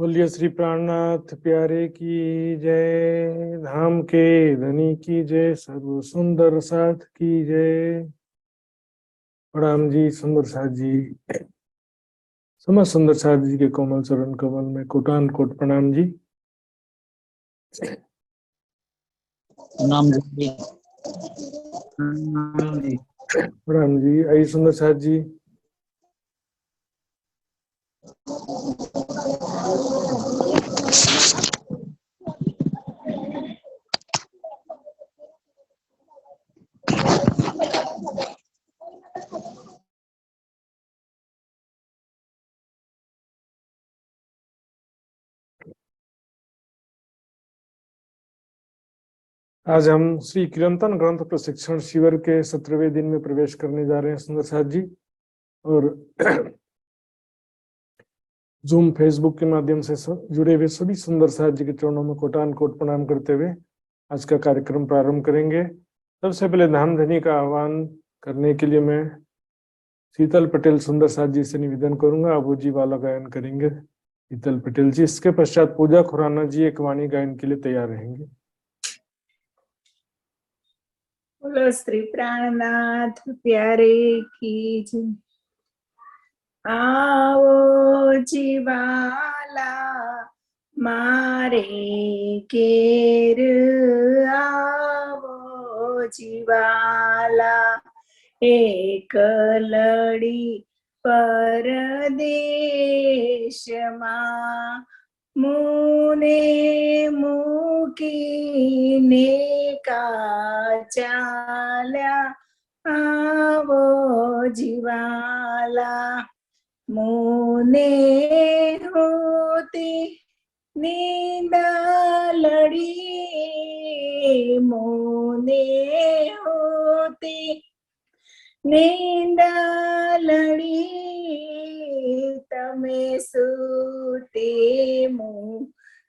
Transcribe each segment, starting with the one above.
बोलिए श्री प्राणनाथ प्यारे की जय, धाम के धनी की जय, सर्व सुंदर साथ की जय। प्रणाम जी सुंदर साथ जी। समस्त सुंदर साथ जी के कोमल चरण कमल में कोटान कोट प्रणाम जी। प्रणाम जी। प्रणाम जी। प्रणाम जी। आई सुंदर साथ जी। आज हम श्री कीर्तन ग्रंथ प्रशिक्षण शिविर के 17वें दिन में प्रवेश करने जा रहे हैं सुंदर साथ जी। और जूम फेसबुक के माध्यम से जुड़े हुए सभी सुंदर साथ जी के चरणों में कोटान कोट प्रणाम करते हुए आज का कार्यक्रम प्रारंभ करेंगे। सबसे पहले धाम धनी का आह्वान करने के लिए मैं शीतल पटेल सुंदर साथ जी से निवेदन करूंगा, आप वो जी वाला गायन करेंगे शीतल पटेल जी। इसके पश्चात पूजा खुराना जी एक वाणी गायन के लिए तैयार रहेंगे। बोलो श्री प्राणनाथ प्यारे की जय। आओ जीवाला मारे केर, आओ जीवाला एक लड़ी परदेश मां, मुने मुकीने का चाल्या, आवो जीवाला मुने होती नींद लड़ी, मुने होती नींद लड़ी, तमे सूते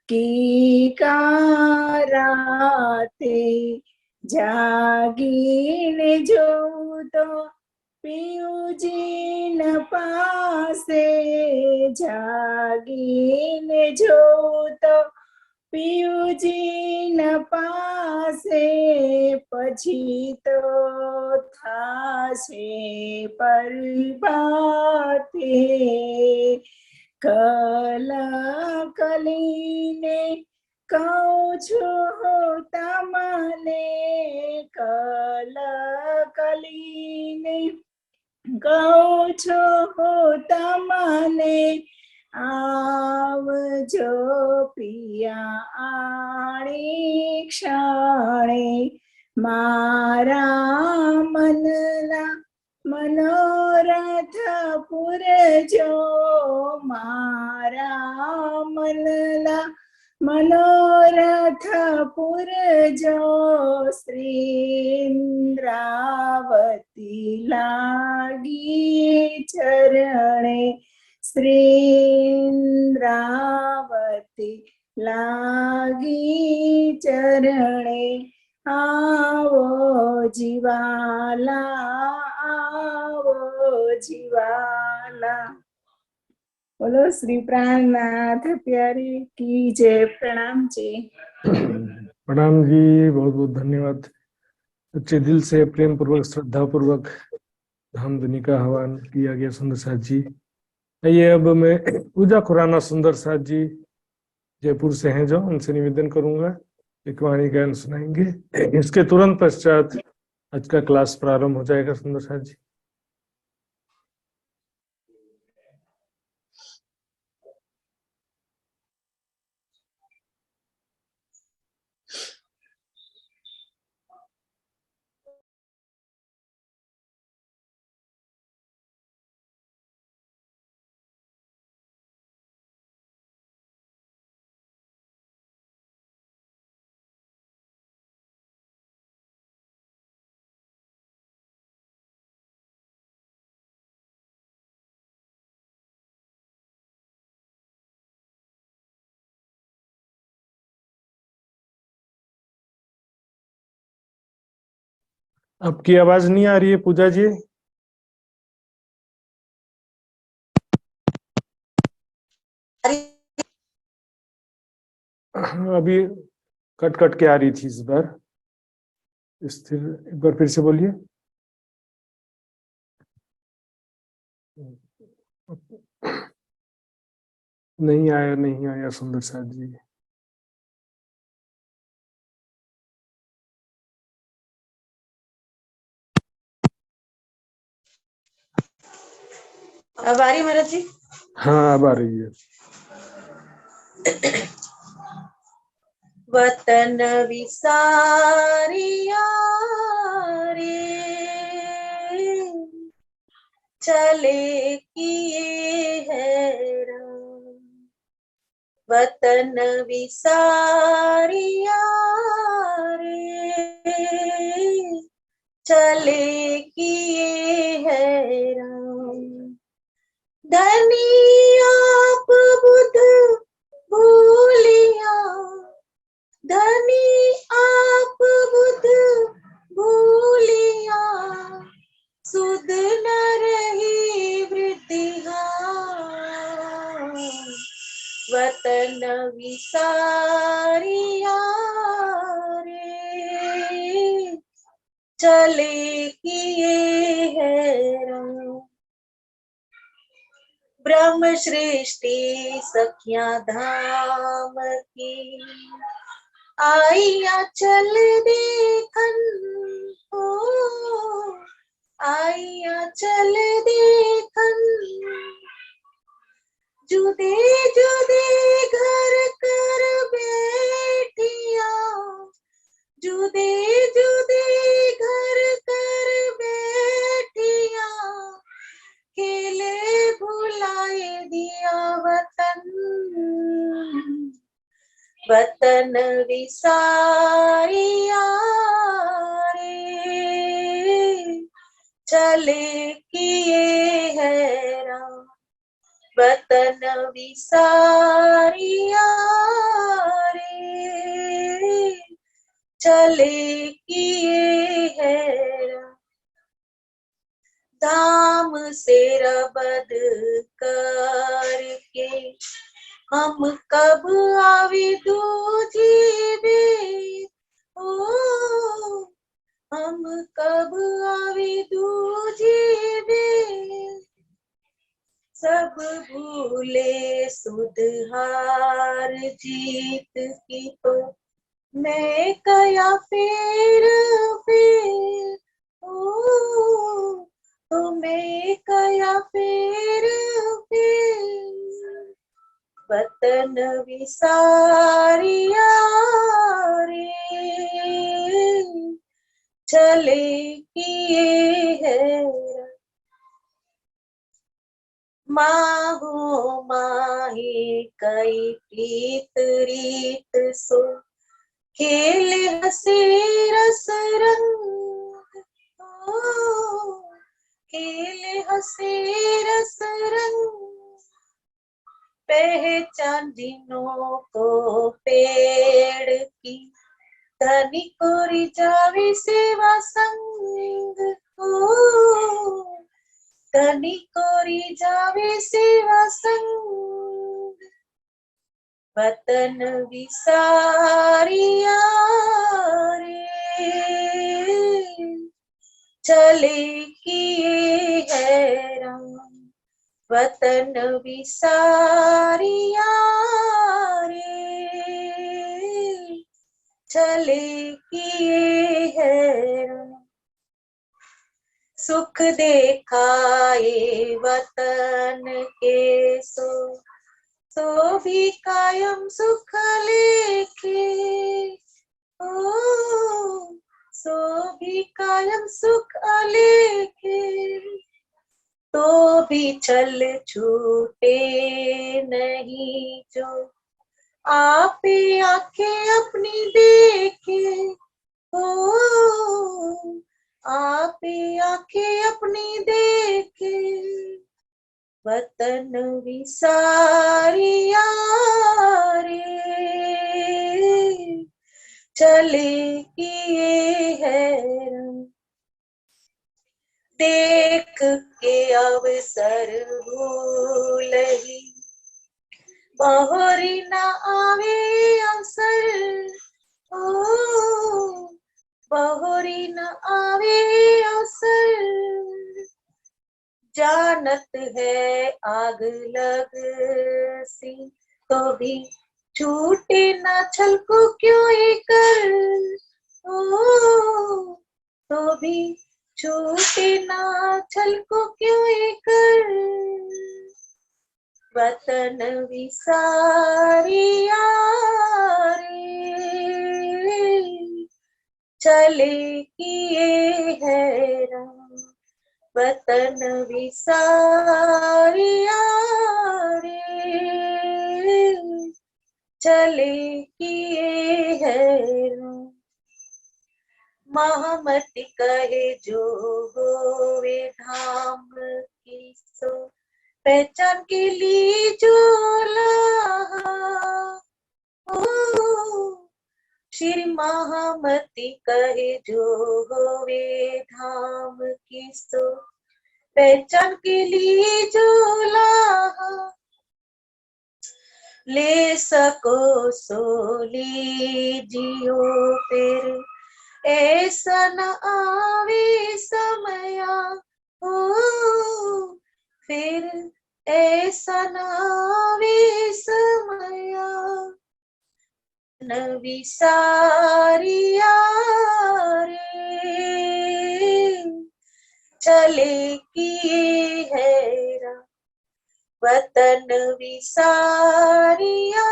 की काराते, जागीने जो तो पियुजी न पासे, जागीने जो तो पियुजी न पासे, પછી તો થાશે પરભાતે, કલકલીને કહું છું તમને, કલકલીને કહું છું તમને, आवजो पिया आणी क्षणे, मारा मनला मनोरथ पुरजो, मारा मनला मनोरथ पुरजो, श्रीन्द्रावती लागी चरणे, श्रीन्द्रावती लागी चरणे, आवो जीवाला, आवो जीवाला। बोलो श्री प्राणनाथ प्यारे की जय। प्रणाम जी। प्रणाम जी, बहुत बहुत धन्यवाद। सच्चे दिल से प्रेम पूर्वक श्रद्धा पूर्वक धाम धनी का आह्वान किया गया सुंदर साथ जी। आइए अब मैं पूजा खुराना सुंदर साथ जी जयपुर से हैं जो उनसे निवेदन करूंगा एक वाणी गायन सुनाएंगे। इसके तुरंत पश्चात आज का क्लास प्रारंभ हो जाएगा सुंदर साथ जी। आपकी आवाज नहीं आ रही है पूजा जी। अभी कट कट के आ रही थी इस बार। स्थिर, एक बार फिर से बोलिए। नहीं आया, नहीं आया सुंदर साथ जी। अब आ रही महाराज जी? हाँ अब आ रही है। वतन विसारिया रे चले किए हैरान, वतन विसारिया रे चले किए हैरान, धनी आप बुध भूलिया, धनी आप बुध भूलिया, सुध न रही वृद्धिहार, वतन विसारिया रे चले किए हैरान, ब्रह्म सृष्टि सखिया धाम की आइया चल देखन हो, आइया चल देखन, जुदे जुदे घर कर बैठिया, जुदे जुदे घर कर बैठिया, खेले भुलाए दिया वतन, वतन विसारिया रे चले किए हैरान, वतन विसारिया रे चले किए हैरान, धाम से रबद करके हम कब आवे दूजी बेर, ओ हम कब आवे दूजी बेर, सब भूले सुधार जीत की तो मैं कया फेर फेर, ओ तो मैं कया फेर फेर, वतन विसारिया रे चले किए हैरान, माहो माही कई प्रीत रीत सो खेले हसे रस रंग, ओ खेले हसे रस रंग, पहचान जिन्हों को पेड़ की धनी कोरी जावे सेवा संग, ओ धनी कोरी जावे सेवा संग, वतन विसारिया रे चले किए हैरान, वतन विसारिया रे चले किए हैरान, सुख देखाए वतन के सो भी कायम सुख लेके, ओ सो भी कायम सुख लेके, तो भी छल छूटे नहीं जो आप आंखें अपनी देखे, ओ आप आंखें अपनी देखे, वतन विसारिया रे चले किए हैरान, देख के अवसर भूलही बहोरी न आवे अवसर, ओ बहोरी न आवे अवसर, जानत है आग लग सी तो भी छूटे न छल को क्यों ही कर, ओ तो भी छूटे न छल को क्यों ही कर, वतन विसारिया रे चले किए हैरान, वतन विसारिया रे चले किए हैरान, महामती कहे जो होवे धाम की सो पहचान के लिए जो लाहा, श्री महामती कहे जो होवे धाम की सो पहचान के लिए जो लाहा, ले सको सो लीजियो फिर ऐसा न आवे समया, हो फिर ऐसा न आवे समया, न विसारिया रे चले किए हैरान, वतन विसारिया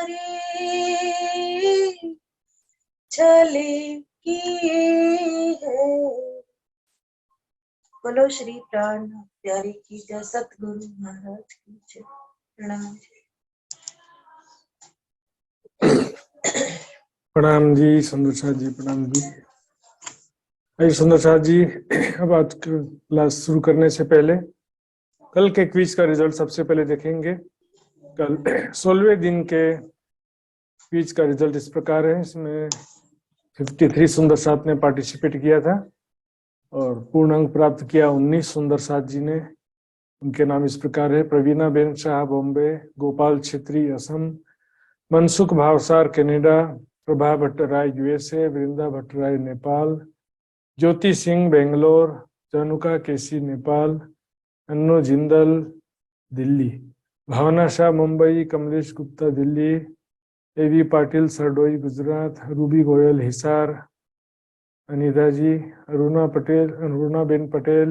रे चले किए है। बोलो श्री प्राण प्यारे की जय, सतगुरु महाराज की जय। प्रणाम। प्रणाम जी सुंदर साथ जी, प्रणाम जी। अरे सुंदर साथ जी, अब आज क्लास शुरू करने से पहले कल के क्विज का रिजल्ट सबसे पहले देखेंगे। कल 16वें दिन के क्विज का रिजल्ट इस प्रकार है। इसमें 53 सुंदर साथ ने पार्टिसिपेट किया था और पूर्ण अंक प्राप्त किया 19 सुंदर साथ जी ने। उनके नाम इस प्रकार है: Pravina Ben Shah Bombay, Gopal Chhetri Assam, Mansukh Bhavsar Canada, Prabha Bhattarai USA, Vrinda Bhattarai Nepal, Jyoti Singh Bangalore, Januka KC Nepal, Annu Jindal Delhi, Bhavna Shah Mumbai, Kamlesh Gupta Delhi, AV Patil Sardoi Gujarat, Ruby Goyal Hisar, Anita ji, Arunaben Patel,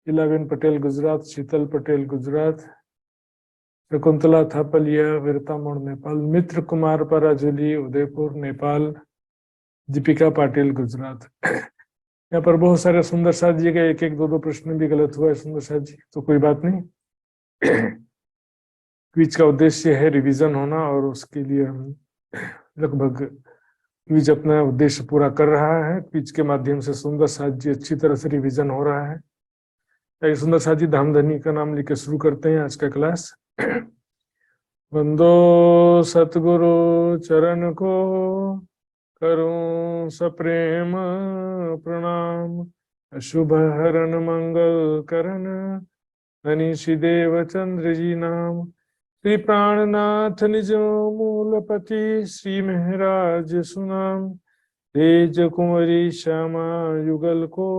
Ilaben Patel Gujarat, Sheetal Patel Gujarat, Shakuntala Thapaliya Birtamod Nepal, Mitra Kumar Parajuli Udaipur Nepal, Deepika Patil Gujarat. यहाँ पर बहुत सारे सुंदर साथ जी के एक एक दो दो प्रश्न भी गलत हुआ है सुंदर साथ जी, तो कोई बात नहीं। क्विज का उद्देश्य है रिवीजन होना और उसके लिए हम लगभग क्विज अपना उद्देश्य पूरा कर रहा है। क्विज के माध्यम से सुंदर साथ जी अच्छी तरह से रिवीजन हो रहा है। सुंदर साथ जी धामधनी का नाम लेकर शुरू करते हैं आज का क्लास। वंदो सतगुरु चरण को करूं सप्रेम प्रणाम, अशुभ हरण मंगल करण अनिशि देव चंद्र जी नाम। श्री प्राणनाथ निज मूलपति, श्री महराज सुनाम, तेज कुंवरी श्यामा युगल को,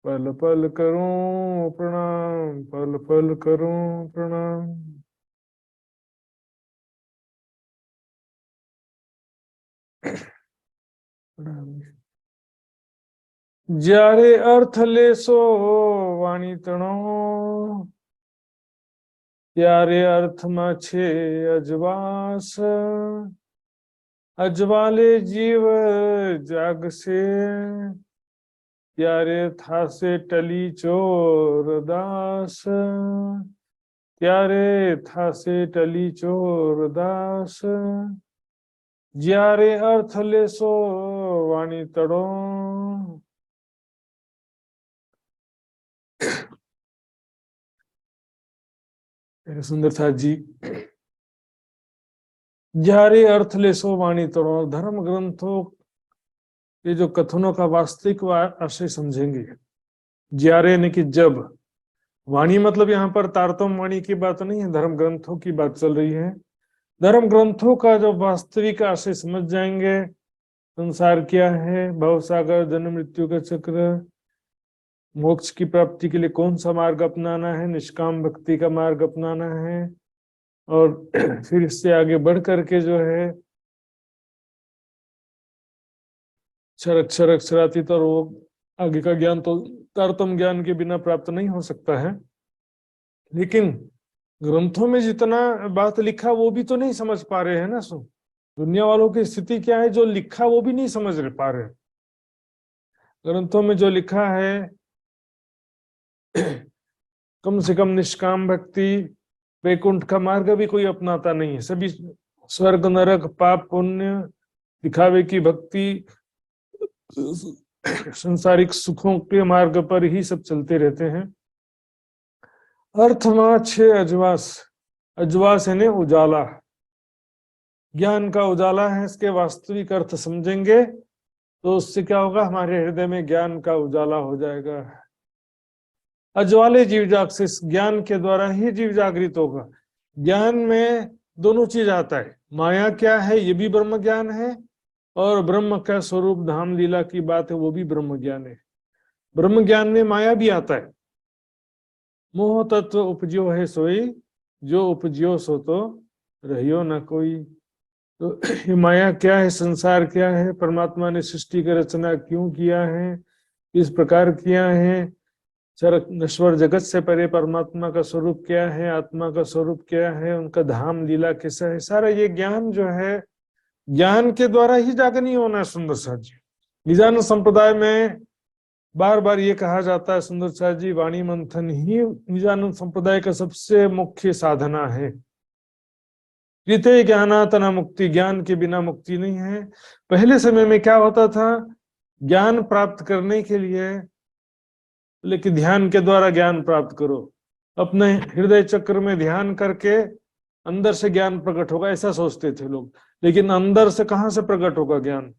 पल पल करूं प्रणाम, पल पल करूं प्रणाम। જ્યારે अर्थ लेसो वाणी तणो, ત્યારે અર્થમાં છે અજવાસ, અજવાલે જીવ જાગશે, ત્યારે થાશે ટલી ચોરદાસ, ત્યારે થાશે ટલી ચોરદાસ। જ્યારે अर्थ लेसो वाणी तड़ो, सुंदर साथ जी, જ્યારે अर्थ लेसो वाणी तड़ो, धर्म ग्रंथों के जो कथनों का वास्तविक आशय समझेंगे। જ્યારે यानी कि जब, वाणी मतलब यहाँ पर तारतम वाणी की बात नहीं है, धर्म ग्रंथों की बात चल रही है। धर्म ग्रंथों का जब वास्तविक आशय समझ जाएंगे, संसार क्या है, भवसागर, जन्म मृत्यु का चक्र, मोक्ष की प्राप्ति के लिए कौन सा मार्ग अपनाना है, निष्काम भक्ति का मार्ग अपनाना है, और फिर इससे आगे बढ़ करके जो है अक्षरातीत और वो आगे का ज्ञान तो तारतम ज्ञान के बिना प्राप्त नहीं हो सकता है। लेकिन ग्रंथों में जितना बात लिखा वो भी तो नहीं समझ पा रहे हैं ना। दुनिया वालों की स्थिति क्या है, जो लिखा वो भी नहीं समझ पा रहे। ग्रंथों में जो लिखा है कम से कम निष्काम भक्ति, वैकुंठ का मार्ग भी कोई अपनाता नहीं है। सभी स्वर्ग नरक, पाप पुण्य, दिखावे की भक्ति, संसारिक सुखों के मार्ग पर ही सब चलते रहते हैं। अर्थमा छे अजवास, अजवास यानी उजाला, ज्ञान का उजाला है। इसके वास्तविक अर्थ समझेंगे तो उससे क्या होगा, हमारे हृदय में ज्ञान का उजाला हो जाएगा। अज्वाले जीव जाग से, ज्ञान के द्वारा ही जीव जागृत होगा। ज्ञान में दोनों चीज आता है, माया क्या है ये भी ब्रह्म ज्ञान है, और ब्रह्म का स्वरूप धाम लीला की बात है वो भी ब्रह्म ज्ञान है। ब्रह्म ज्ञान में माया भी आता है। मोह तत्व उपजियो है सोई, जो उपजियो सो तो रहियो न कोई। तो ये माया क्या है, संसार क्या है, परमात्मा ने सृष्टि की रचना क्यों किया है, किस प्रकार किया है, नश्वर जगत से परे परमात्मा का स्वरूप क्या है, आत्मा का स्वरूप क्या है, उनका धाम लीला कैसा है, सारा ये ज्ञान जो है ज्ञान के द्वारा ही जागनी होना है। सुंदर साथ जी, निजानंद संप्रदाय में बार बार ये कहा जाता है, सुंदर साथ जी, वाणी मंथन ही निजानंद संप्रदाय का सबसे मुख्य साधना है। कृते ज्ञानातना मुक्ति, ज्ञान के बिना मुक्ति नहीं है। पहले समय में क्या होता था, ज्ञान प्राप्त करने के लिए लेकिन ध्यान के द्वारा ज्ञान प्राप्त करो, अपने हृदय चक्र में ध्यान करके अंदर से ज्ञान प्रकट होगा, ऐसा सोचते थे लोग। लेकिन अंदर से कहां से प्रकट होगा ज्ञान,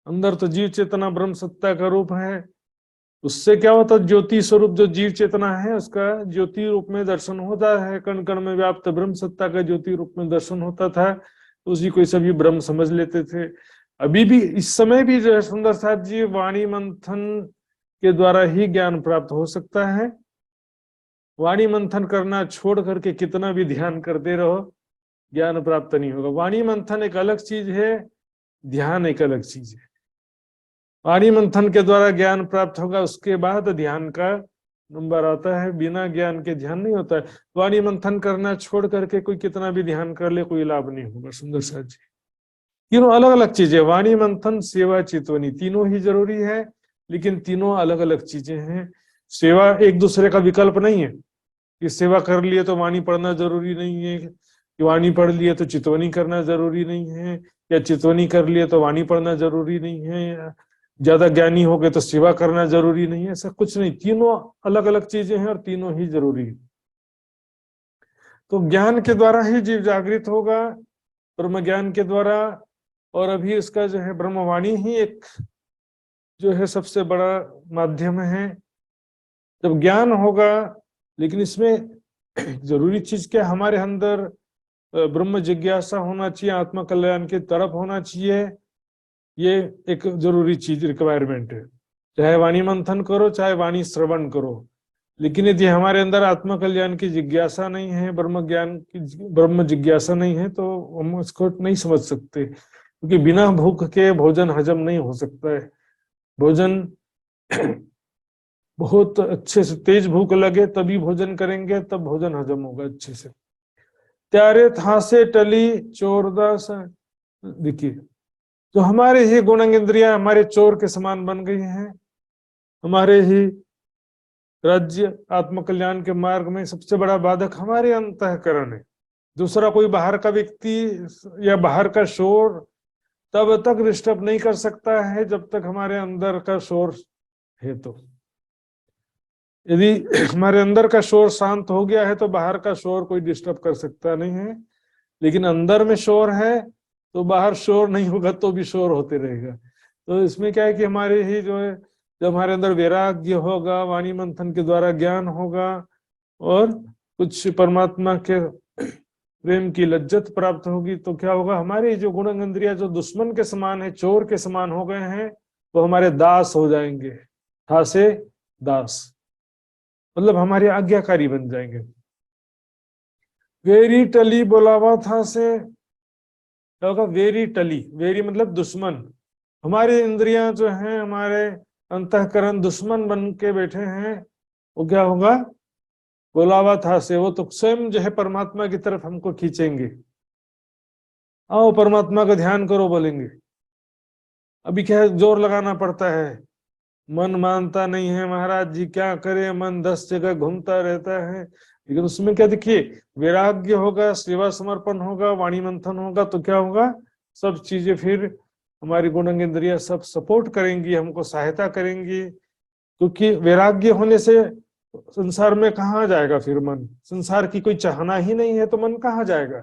अंदर तो जीव चेतना ब्रह्म सत्ता का रूप है। उससे क्या होता, ज्योति स्वरूप जो जीव चेतना है उसका ज्योति रूप में दर्शन होता है, कण कण में व्याप्त ब्रह्म सत्ता का ज्योति रूप में दर्शन होता था, उसी को सभी ब्रह्म समझ लेते थे। अभी भी इस समय भी जो है सुंदर साथ जी, वाणी मंथन के द्वारा ही ज्ञान प्राप्त हो सकता है। वाणी मंथन करना छोड़ करके कितना भी ध्यान करते रहो, ज्ञान प्राप्त नहीं होगा। वाणी मंथन एक अलग चीज है, ध्यान एक अलग चीज है। वाणी मंथन के द्वारा ज्ञान प्राप्त होगा, उसके बाद ध्यान का नंबर आता है। बिना ज्ञान के ध्यान नहीं होता है। वाणी मंथन करना छोड़ करके कोई कितना भी ध्यान कर ले, कोई लाभ नहीं होगा। सुंदर साथ जी, तीनों अलग अलग चीजें, वाणी मंथन सेवा चितवनी, तीनों ही जरूरी है, लेकिन तीनों अलग अलग चीजें हैं। सेवा एक दूसरे का विकल्प नहीं है कि सेवा कर लिए तो वाणी पढ़ना जरूरी नहीं है, कि वाणी पढ़ लिए तो चितवनी करना जरूरी नहीं है, या चितवनी कर लिए तो वाणी पढ़ना जरूरी नहीं है, ज्यादा ज्ञानी हो गए तो सेवा करना जरूरी नहीं है। ऐसा कुछ नहीं, तीनों अलग अलग चीजें हैं और तीनों ही जरूरी है। तो ज्ञान के द्वारा ही जीव जागृत होगा, ब्रह्म ज्ञान के द्वारा। और अभी इसका जो है ब्रह्मवाणी ही एक जो है सबसे बड़ा माध्यम है। जब ज्ञान होगा, लेकिन इसमें जरूरी चीज क्या, हमारे अंदर ब्रह्म जिज्ञासा होना चाहिए, आत्मा कल्याण की तरफ होना चाहिए। ये एक जरूरी चीज, रिक्वायरमेंट है। चाहे वाणी मंथन करो, चाहे वाणी श्रवण करो, लेकिन यदि हमारे अंदर आत्मा कल्याण की जिज्ञासा नहीं है, ब्रह्म ज्ञान की ब्रह्म जिज्ञासा नहीं है, तो हम उसको नहीं समझ सकते। क्योंकि बिना भूख के भोजन हजम नहीं हो सकता है। भोजन बहुत अच्छे से, तेज भूख लगे तभी भोजन करेंगे, तब भोजन हजम होगा अच्छे से। त्यारे था से टली चोरदास, देखिए तो हमारे ही गुणंग इंद्रियां हमारे चोर के समान बन गई हैं। हमारे ही राज्य आत्मकल्याण के मार्ग में सबसे बड़ा बाधक हमारे अंतःकरण है। दूसरा कोई बाहर का व्यक्ति या बाहर का शोर तब तक डिस्टर्ब नहीं कर सकता है जब तक हमारे अंदर का शोर है। तो यदि हमारे अंदर का शोर शांत हो गया है तो बाहर का शोर कोई डिस्टर्ब कर सकता नहीं है। लेकिन अंदर में शोर है तो बाहर शोर नहीं होगा तो भी शोर होते रहेगा। तो इसमें क्या है कि हमारे ही जो है जब हमारे अंदर वैराग्य होगा, वाणी मंथन के द्वारा ज्ञान होगा और कुछ परमात्मा के प्रेम की लज्जत प्राप्त होगी, तो क्या होगा, हमारे जो गुण इंद्रिया जो दुश्मन के समान है, चोर के समान हो गए हैं, वो हमारे दास हो जाएंगे। था से दास मतलब हमारे आज्ञाकारी बन जाएंगे। वेरी टली बोलावा था से क्या होगा, वेरी टली, वेरी मतलब दुश्मन। हमारे इंद्रियां जो हैं, हमारे अंतःकरण दुश्मन बन के बैठे हैं, वो क्या होगा, बोलावा था से वो तो स्वयं जो है परमात्मा की तरफ हमको खींचेंगे। आओ परमात्मा का ध्यान करो बोलेंगे। अभी क्या है, जोर लगाना पड़ता है, मन मानता नहीं है महाराज जी, क्या करे, मन 10 जगह घूमता रहता है। लेकिन उसमें क्या, देखिए, वैराग्य होगा, सेवा समर्पण होगा, वाणी मंथन होगा, तो क्या होगा, सब चीजें फिर हमारी गुण इंद्रिया सब सपोर्ट करेंगी, हमको सहायता करेंगी। क्योंकि वैराग्य होने से संसार में कहाँ जाएगा फिर मन, संसार की कोई चाहना ही नहीं है तो मन कहाँ जाएगा।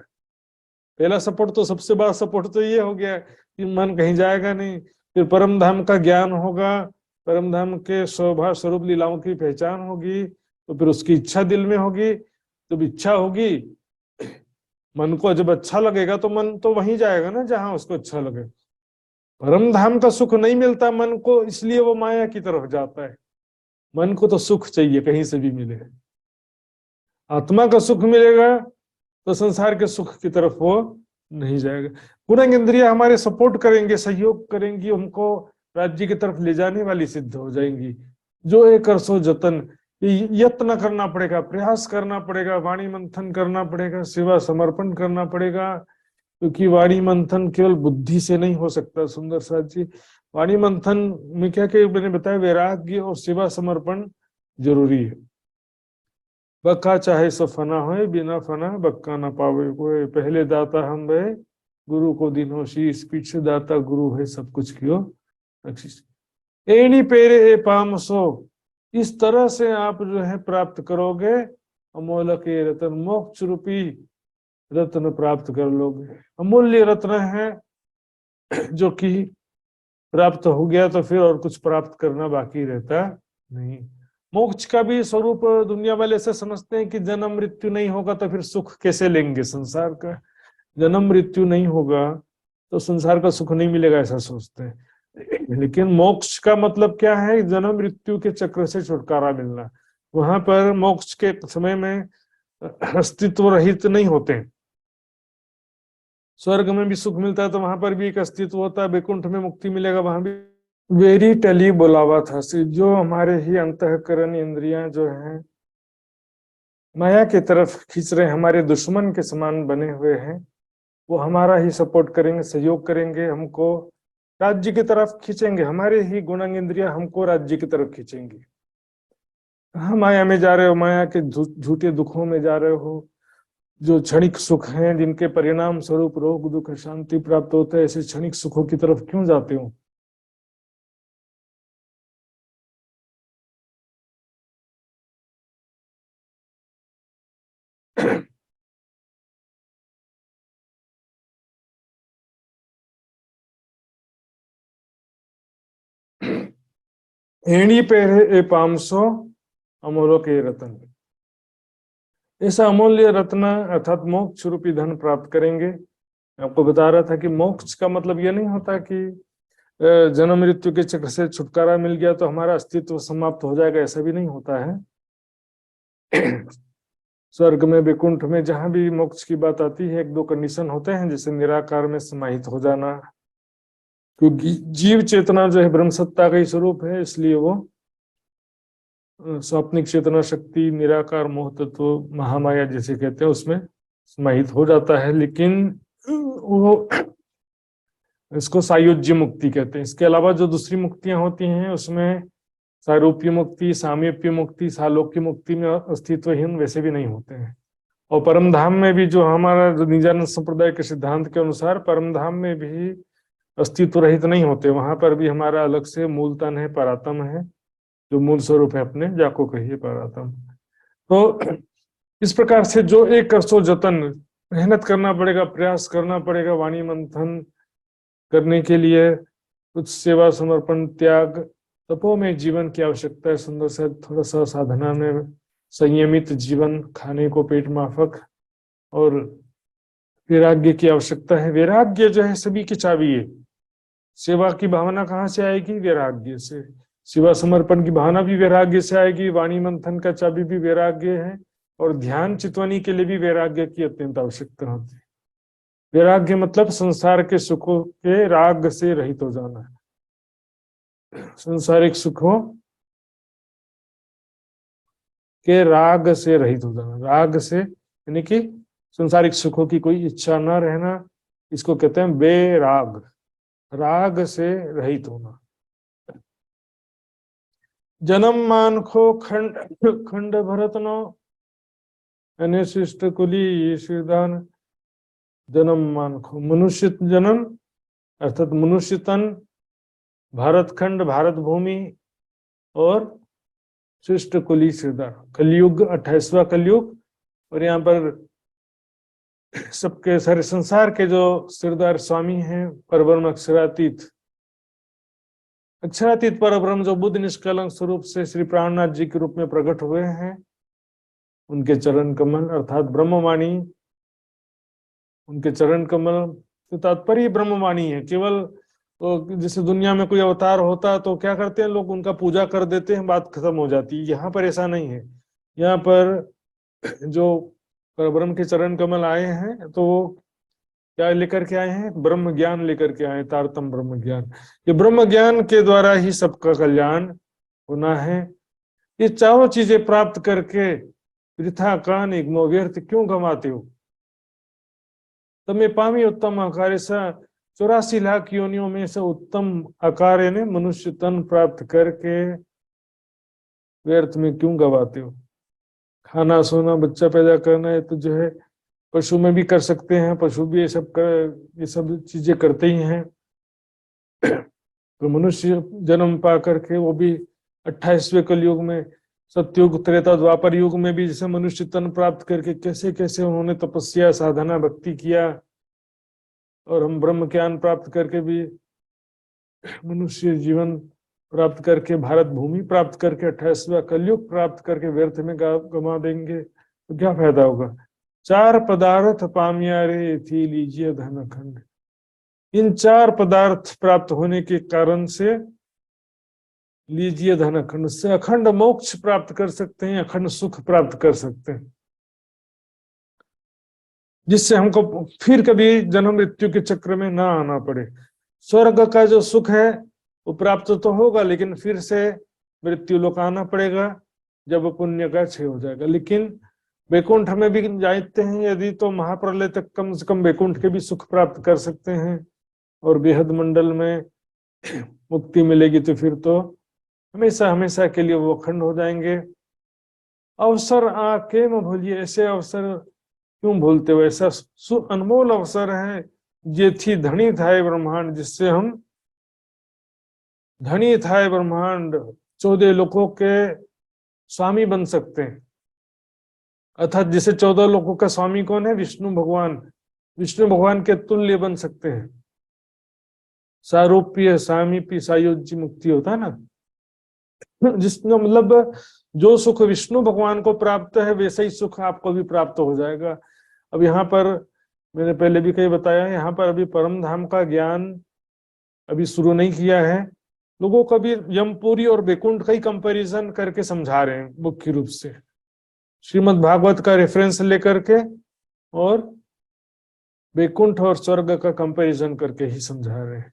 पहला सपोर्ट तो, सबसे बड़ा सपोर्ट तो ये हो गया कि मन कहीं जाएगा नहीं। फिर परम धाम का ज्ञान होगा, परम धाम के शोभा स्वरूप लीलाओं की पहचान होगी, तो फिर उसकी इच्छा दिल में होगी। जब इच्छा होगी, मन को जब अच्छा लगेगा तो मन तो वहीं जाएगा ना जहां उसको अच्छा लगे। परम धाम का सुख नहीं मिलता मन को, इसलिए वो माया की तरफ जाता है। मन को तो सुख चाहिए, कहीं से भी मिले। आत्मा का सुख मिलेगा तो संसार के सुख की तरफ वो नहीं जाएगा। गुण इंद्रिया हमारे सपोर्ट करेंगे, सहयोग करेंगी, हमको राज्य की तरफ ले जाने वाली सिद्ध हो जाएंगी। जो एक कर सो जतन, यत्न करना पड़ेगा, प्रयास करना पड़ेगा, वाणी मंथन करना पड़ेगा, सेवा समर्पण करना पड़ेगा। क्योंकि वाणी मंथन केवल बुद्धि से नहीं हो सकता सुंदर साथ जी। वाणी मंथन में क्या क्या मैंने बताया, वैराग्य और सेवा समर्पण जरूरी है। बक्का चाहे सो फना होए, बिना फना बक्का ना पावे कोई। पहले दाता हम भय, गुरु को दिनो शीस, पीछे दाता गुरु है, सब कुछ क्यों बख्शिश। एणी पेरे ए पाम सो, इस तरह से आप जो है प्राप्त करोगे अमोलक के रतन, मोक्ष रूपी रत्न प्राप्त कर लोगे। अमूल्य रत्न है जो कि प्राप्त हो गया तो फिर और कुछ प्राप्त करना बाकी रहता नहीं। मोक्ष का भी स्वरूप दुनिया वाले से समझते हैं कि जन्म मृत्यु नहीं होगा तो फिर सुख कैसे लेंगे संसार का। जन्म मृत्यु नहीं होगा तो संसार का सुख नहीं मिलेगा, ऐसा सोचते हैं। लेकिन मोक्ष का मतलब क्या है, जन्म मृत्यु के चक्र से छुटकारा मिलना। वहां पर मोक्ष के समय में अस्तित्व रहित नहीं होते। स्वर्ग में भी सुख मिलता है तो वहां पर भी एक अस्तित्व होता है, वैकुंठ में मुक्ति मिलेगा वहां भी। वेरी टली बोलावा था से, जो हमारे ही अंतःकरण इंद्रियां जो हैं माया की तरफ खींच रहे, हमारे दुश्मन के समान बने हुए हैं, वो हमारा ही सपोर्ट करेंगे, सहयोग करेंगे, हमको राज्य की तरफ खींचेंगे। हमारे ही गुण इंद्रियां हमको राज्य की तरफ खींचेंगे। कहाँ माया में जा रहे हो, माया के झूठे दुखों में जा रहे हो, जो क्षणिक सुख हैं जिनके परिणाम स्वरूप रोग दुख शांति प्राप्त होता है, ऐसे क्षणिक सुखों की तरफ क्यों जाते हो। एणी पेरे ए पामसो अमोलो के रतन, ऐसा अमूल्य रत्न अर्थात मोक्ष रूपी धन प्राप्त करेंगे। आपको बता रहा था कि मोक्ष का मतलब यह नहीं होता कि जन्म मृत्यु के चक्र से छुटकारा मिल गया तो हमारा अस्तित्व समाप्त हो जाएगा, ऐसा भी नहीं होता है। स्वर्ग में वैकुंठ में जहां भी मोक्ष की बात आती है, एक दो कंडीशन होते हैं, जैसे निराकार में समाहित हो जाना, क्योंकि जीव चेतना जो है ब्रह्म सत्ता का ही स्वरूप है, इसलिए वो स्वाप्निक चेतना शक्ति निराकार मोह तत्व महामाया जैसे कहते हैं उसमें समाहित हो जाता है। लेकिन वो इसको सायुज्य मुक्ति कहते हैं। इसके अलावा जो दूसरी मुक्तियां होती हैं उसमें सारूप्य मुक्ति, सामीप्य मुक्ति, सालोक्य मुक्ति में अस्तित्वहीन वैसे भी नहीं होते हैं। और परम धाम में भी जो हमारा जो निजानंद संप्रदाय के सिद्धांत के अनुसार परम धाम में भी अस्तित्व रहित नहीं होते, वहां पर भी हमारा अलग से मूल तन है, परात्म है, जो मूल स्वरूप है अपने, जाको कहिए परात्म। तो इस प्रकार से जो एक कर सो जतन, मेहनत करना पड़ेगा, प्रयास करना पड़ेगा वाणी मंथन करने के लिए, कुछ सेवा समर्पण त्याग तपो में जीवन की आवश्यकता है, सुंदर से थोड़ा सा साधना में संयमित जीवन, खाने को पेट माफक, और वैराग्य की आवश्यकता है। वैराग्य जो है सभी की चाबी है। सेवा की भावना कहाँ से आएगी? वैराग्य से। सेवा समर्पण की भावना भी वैराग्य से आएगी। वाणी मंथन का चाबी भी वैराग्य है, और ध्यान चितवनी के लिए भी वैराग्य की अत्यंत आवश्यकता होती है। वैराग्य मतलब संसार के सुखों के राग से रहित हो जाना है। संसारिक सुखों के राग से रहित हो जाना। राग से यानी कि संसारिक सुखों की कोई इच्छा न रहना, इसको कहते हैं बेराग। राग से रहित होना। जन्म मान खो खंड खंड भरत नो, अनिशिष्ट कुली श्रीदान। जन्म मान खो, मनुष्य जन्म अर्थात मनुष्य तन, भारत खंड भारत भूमि, और शिष्ट कुली श्रीदान। कलयुग 28वां कलयुग, और यहाँ पर सबके सारे संसार के जो सिरदार स्वामी हैं, परब्रह्म अक्षरातीत परब्रह्म जो बुद्ध निष्कलंक स्वरूप से श्री प्राणनाथ जी के रूप में प्रकट हुए हैं, उनके चरण कमल अर्थात ब्रह्मवाणी, उनके चरण कमल तो तात्पर्य ब्रह्मवाणी है। केवल तो जैसे दुनिया में कोई अवतार होता तो क्या करते हैं लोग, उनका पूजा कर देते हैं, बात खत्म हो जाती है। यहाँ पर ऐसा नहीं है। यहाँ पर जो परब्रह्म के चरण कमल आए हैं तो वो क्या लेकर के आए हैं? ब्रह्म ज्ञान लेकर के आए, तारतम ब्रह्म ज्ञान। ये ब्रह्म ज्ञान के द्वारा ही सबका कल्याण होना है। ये चारों चीजें प्राप्त करके वृथा कान इग्नो, व्यर्थ क्यों गंवाते हो? तमे पामी उत्तम आकारे सा, 84 लाख योनियों में से उत्तम आकारे ने मनुष्य तन प्राप्त करके व्यर्थ में क्यों गवाते हो? खाना सोना बच्चा पैदा करना है तो जो है पशु में भी कर सकते हैं, पशु भी ये सब चीजें करते ही हैं। तो मनुष्य जन्म पा करके वो भी 28वें कलयुग में, सतयुग त्रेता द्वापर युग में भी जैसे मनुष्य तन प्राप्त करके कैसे कैसे उन्होंने तपस्या साधना भक्ति किया, और हम ब्रह्म ज्ञान प्राप्त करके भी मनुष्य जीवन प्राप्त करके, भारत भूमि प्राप्त करके, 28वां कलयुग प्राप्त करके व्यर्थ में गमा देंगे तो क्या फायदा होगा? 4 पदार्थ पामिया रे थी लीजिए धन अखंड। इन 4 पदार्थ प्राप्त होने के कारण से लीजिए धन अखंड, से अखंड मोक्ष प्राप्त कर सकते हैं, अखंड सुख प्राप्त कर सकते हैं, जिससे हमको फिर कभी जन्म मृत्यु के चक्र में ना आना पड़े। स्वर्ग का जो सुख है वो प्राप्त तो होगा, लेकिन फिर से मृत्यु लोक आना पड़ेगा जब पुण्य का क्षय हो जाएगा। लेकिन वैकुंठ में भी जाते हैं यदि तो महाप्रलय तक कम से कम वैकुंठ के भी सुख प्राप्त कर सकते हैं, और बेहद मंडल में मुक्ति मिलेगी तो फिर तो हमेशा हमेशा के लिए वो अखंड हो जाएंगे। अवसर आके न भूलिए, ऐसे अवसर क्यों भूलते हो? ऐसा अनमोल अवसर है, ये थी धनी था ब्रह्मांड, जिससे हम धनी था ब्रह्मांड 14 लोकों के स्वामी बन सकते हैं। अर्थात जिसे 14 लोकों का स्वामी कौन है? विष्णु भगवान। विष्णु भगवान के तुल्य बन सकते हैं। सारूप्य सामीप्य सायुज्य मुक्ति होता है ना, जिसमें मतलब जो सुख विष्णु भगवान को प्राप्त है वैसा ही सुख आपको भी प्राप्त हो जाएगा। अब यहाँ पर मैंने पहले भी कहीं बताया, यहाँ पर अभी परम धाम का ज्ञान अभी शुरू नहीं किया है। लोगों को भी यमपुरी और वैकुंठ का ही कंपैरिजन करके समझा रहे हैं मुख्य रूप से, श्रीमद् भागवत का रेफरेंस लेकर के और वैकुंठ और स्वर्ग का कंपैरिजन करके ही समझा रहे हैं।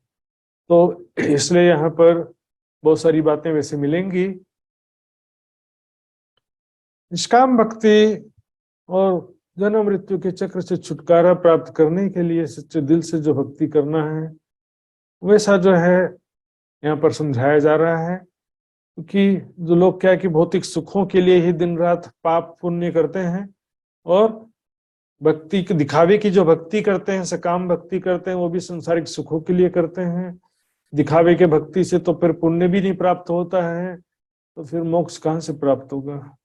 तो इसलिए यहाँ पर बहुत सारी बातें वैसे मिलेंगी। निष्काम भक्ति और जन्म मृत्यु के चक्र से छुटकारा प्राप्त करने के लिए सच्चे दिल से जो भक्ति करना है वैसा जो है यहाँ पर समझाया जा रहा है। क्योंकि जो लोग क्या है कि भौतिक सुखों के लिए ही दिन रात पाप पुण्य करते हैं, और भक्ति के दिखावे की जो भक्ति करते हैं, सकाम भक्ति करते हैं, वो भी संसारिक सुखों के लिए करते हैं। दिखावे के भक्ति से तो फिर पुण्य भी नहीं प्राप्त होता है, तो फिर मोक्ष कहाँ से प्राप्त होगा?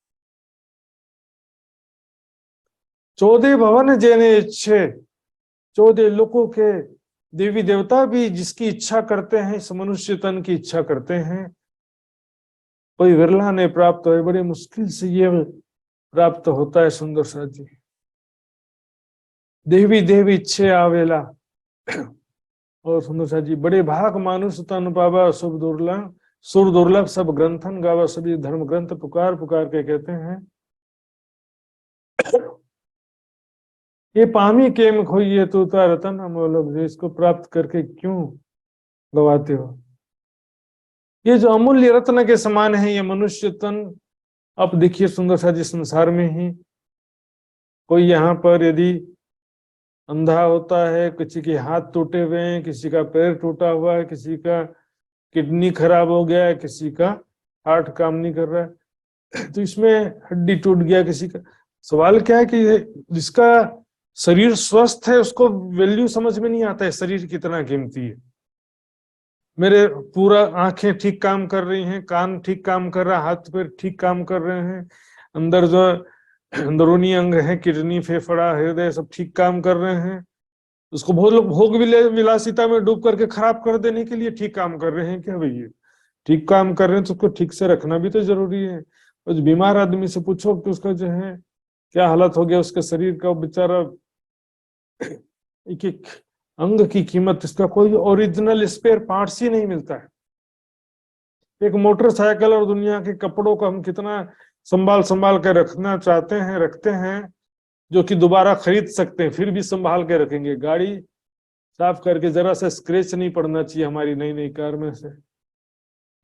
14 भवन जेने इच्छे, 14 लोकों के देवी देवता भी जिसकी इच्छा करते हैं, इस मनुष्य तन की इच्छा करते हैं, कोई विरला ने प्राप्त हो, बड़ी मुश्किल से ये प्राप्त होता है सुंदर सा जी। देवी देवी इच्छे आवेला और सुंदर सा जी, बड़े भाग मानुष तन पावा शुभ दुर्लभ, सुर दुर्लभ सब ग्रंथन गावा, सभी धर्म ग्रंथ पुकार पुकार के कहते हैं ये पामी केम खोइए तू ता रतन अमोलक, इसको प्राप्त करके क्यों गवाते हो। ये जो अमूल्य रत्न के समान है ये मनुष्य तन। अब देखिए सुंदर सा जी, संसार में ही कोई यहाँ पर यदि अंधा होता है, किसी के हाथ टूटे हुए हैं, किसी का पैर टूटा हुआ है, किसी का किडनी खराब हो गया है, किसी का हार्ट काम नहीं कर रहा है, तो इसमें हड्डी टूट गया किसी का। सवाल क्या है कि जिसका शरीर स्वस्थ है उसको वैल्यू समझ में नहीं आता है शरीर कितना कीमती है। मेरे पूरा आंखें ठीक काम कर रही हैं, कान ठीक काम कर रहा है, हाथ पैर ठीक काम कर रहे हैं, अंदर जो अंदरूनी अंग है, किडनी फेफड़ा हृदय सब ठीक काम कर रहे हैं, उसको भोग विलासिता में डूब करके खराब कर देने के लिए ठीक काम कर रहे हैं क्या भैया? ठीक काम कर रहे हैं तो उसको ठीक से रखना भी तो जरूरी है। उस बीमार आदमी से पूछो कि उसका जो है क्या हालत हो गया उसके शरीर का, बेचारा एक एक अंग की कीमत, इसका कोई ओरिजिनल स्पेयर पार्ट्स ही नहीं मिलता है। एक मोटरसाइकिल और दुनिया के कपड़ों को हम कितना संभाल के रखना चाहते हैं, रखते हैं, जो कि दोबारा खरीद सकते हैं, फिर भी संभाल के रखेंगे। गाड़ी साफ करके जरा सा स्क्रैच नहीं पड़ना चाहिए हमारी नई नई कार में से।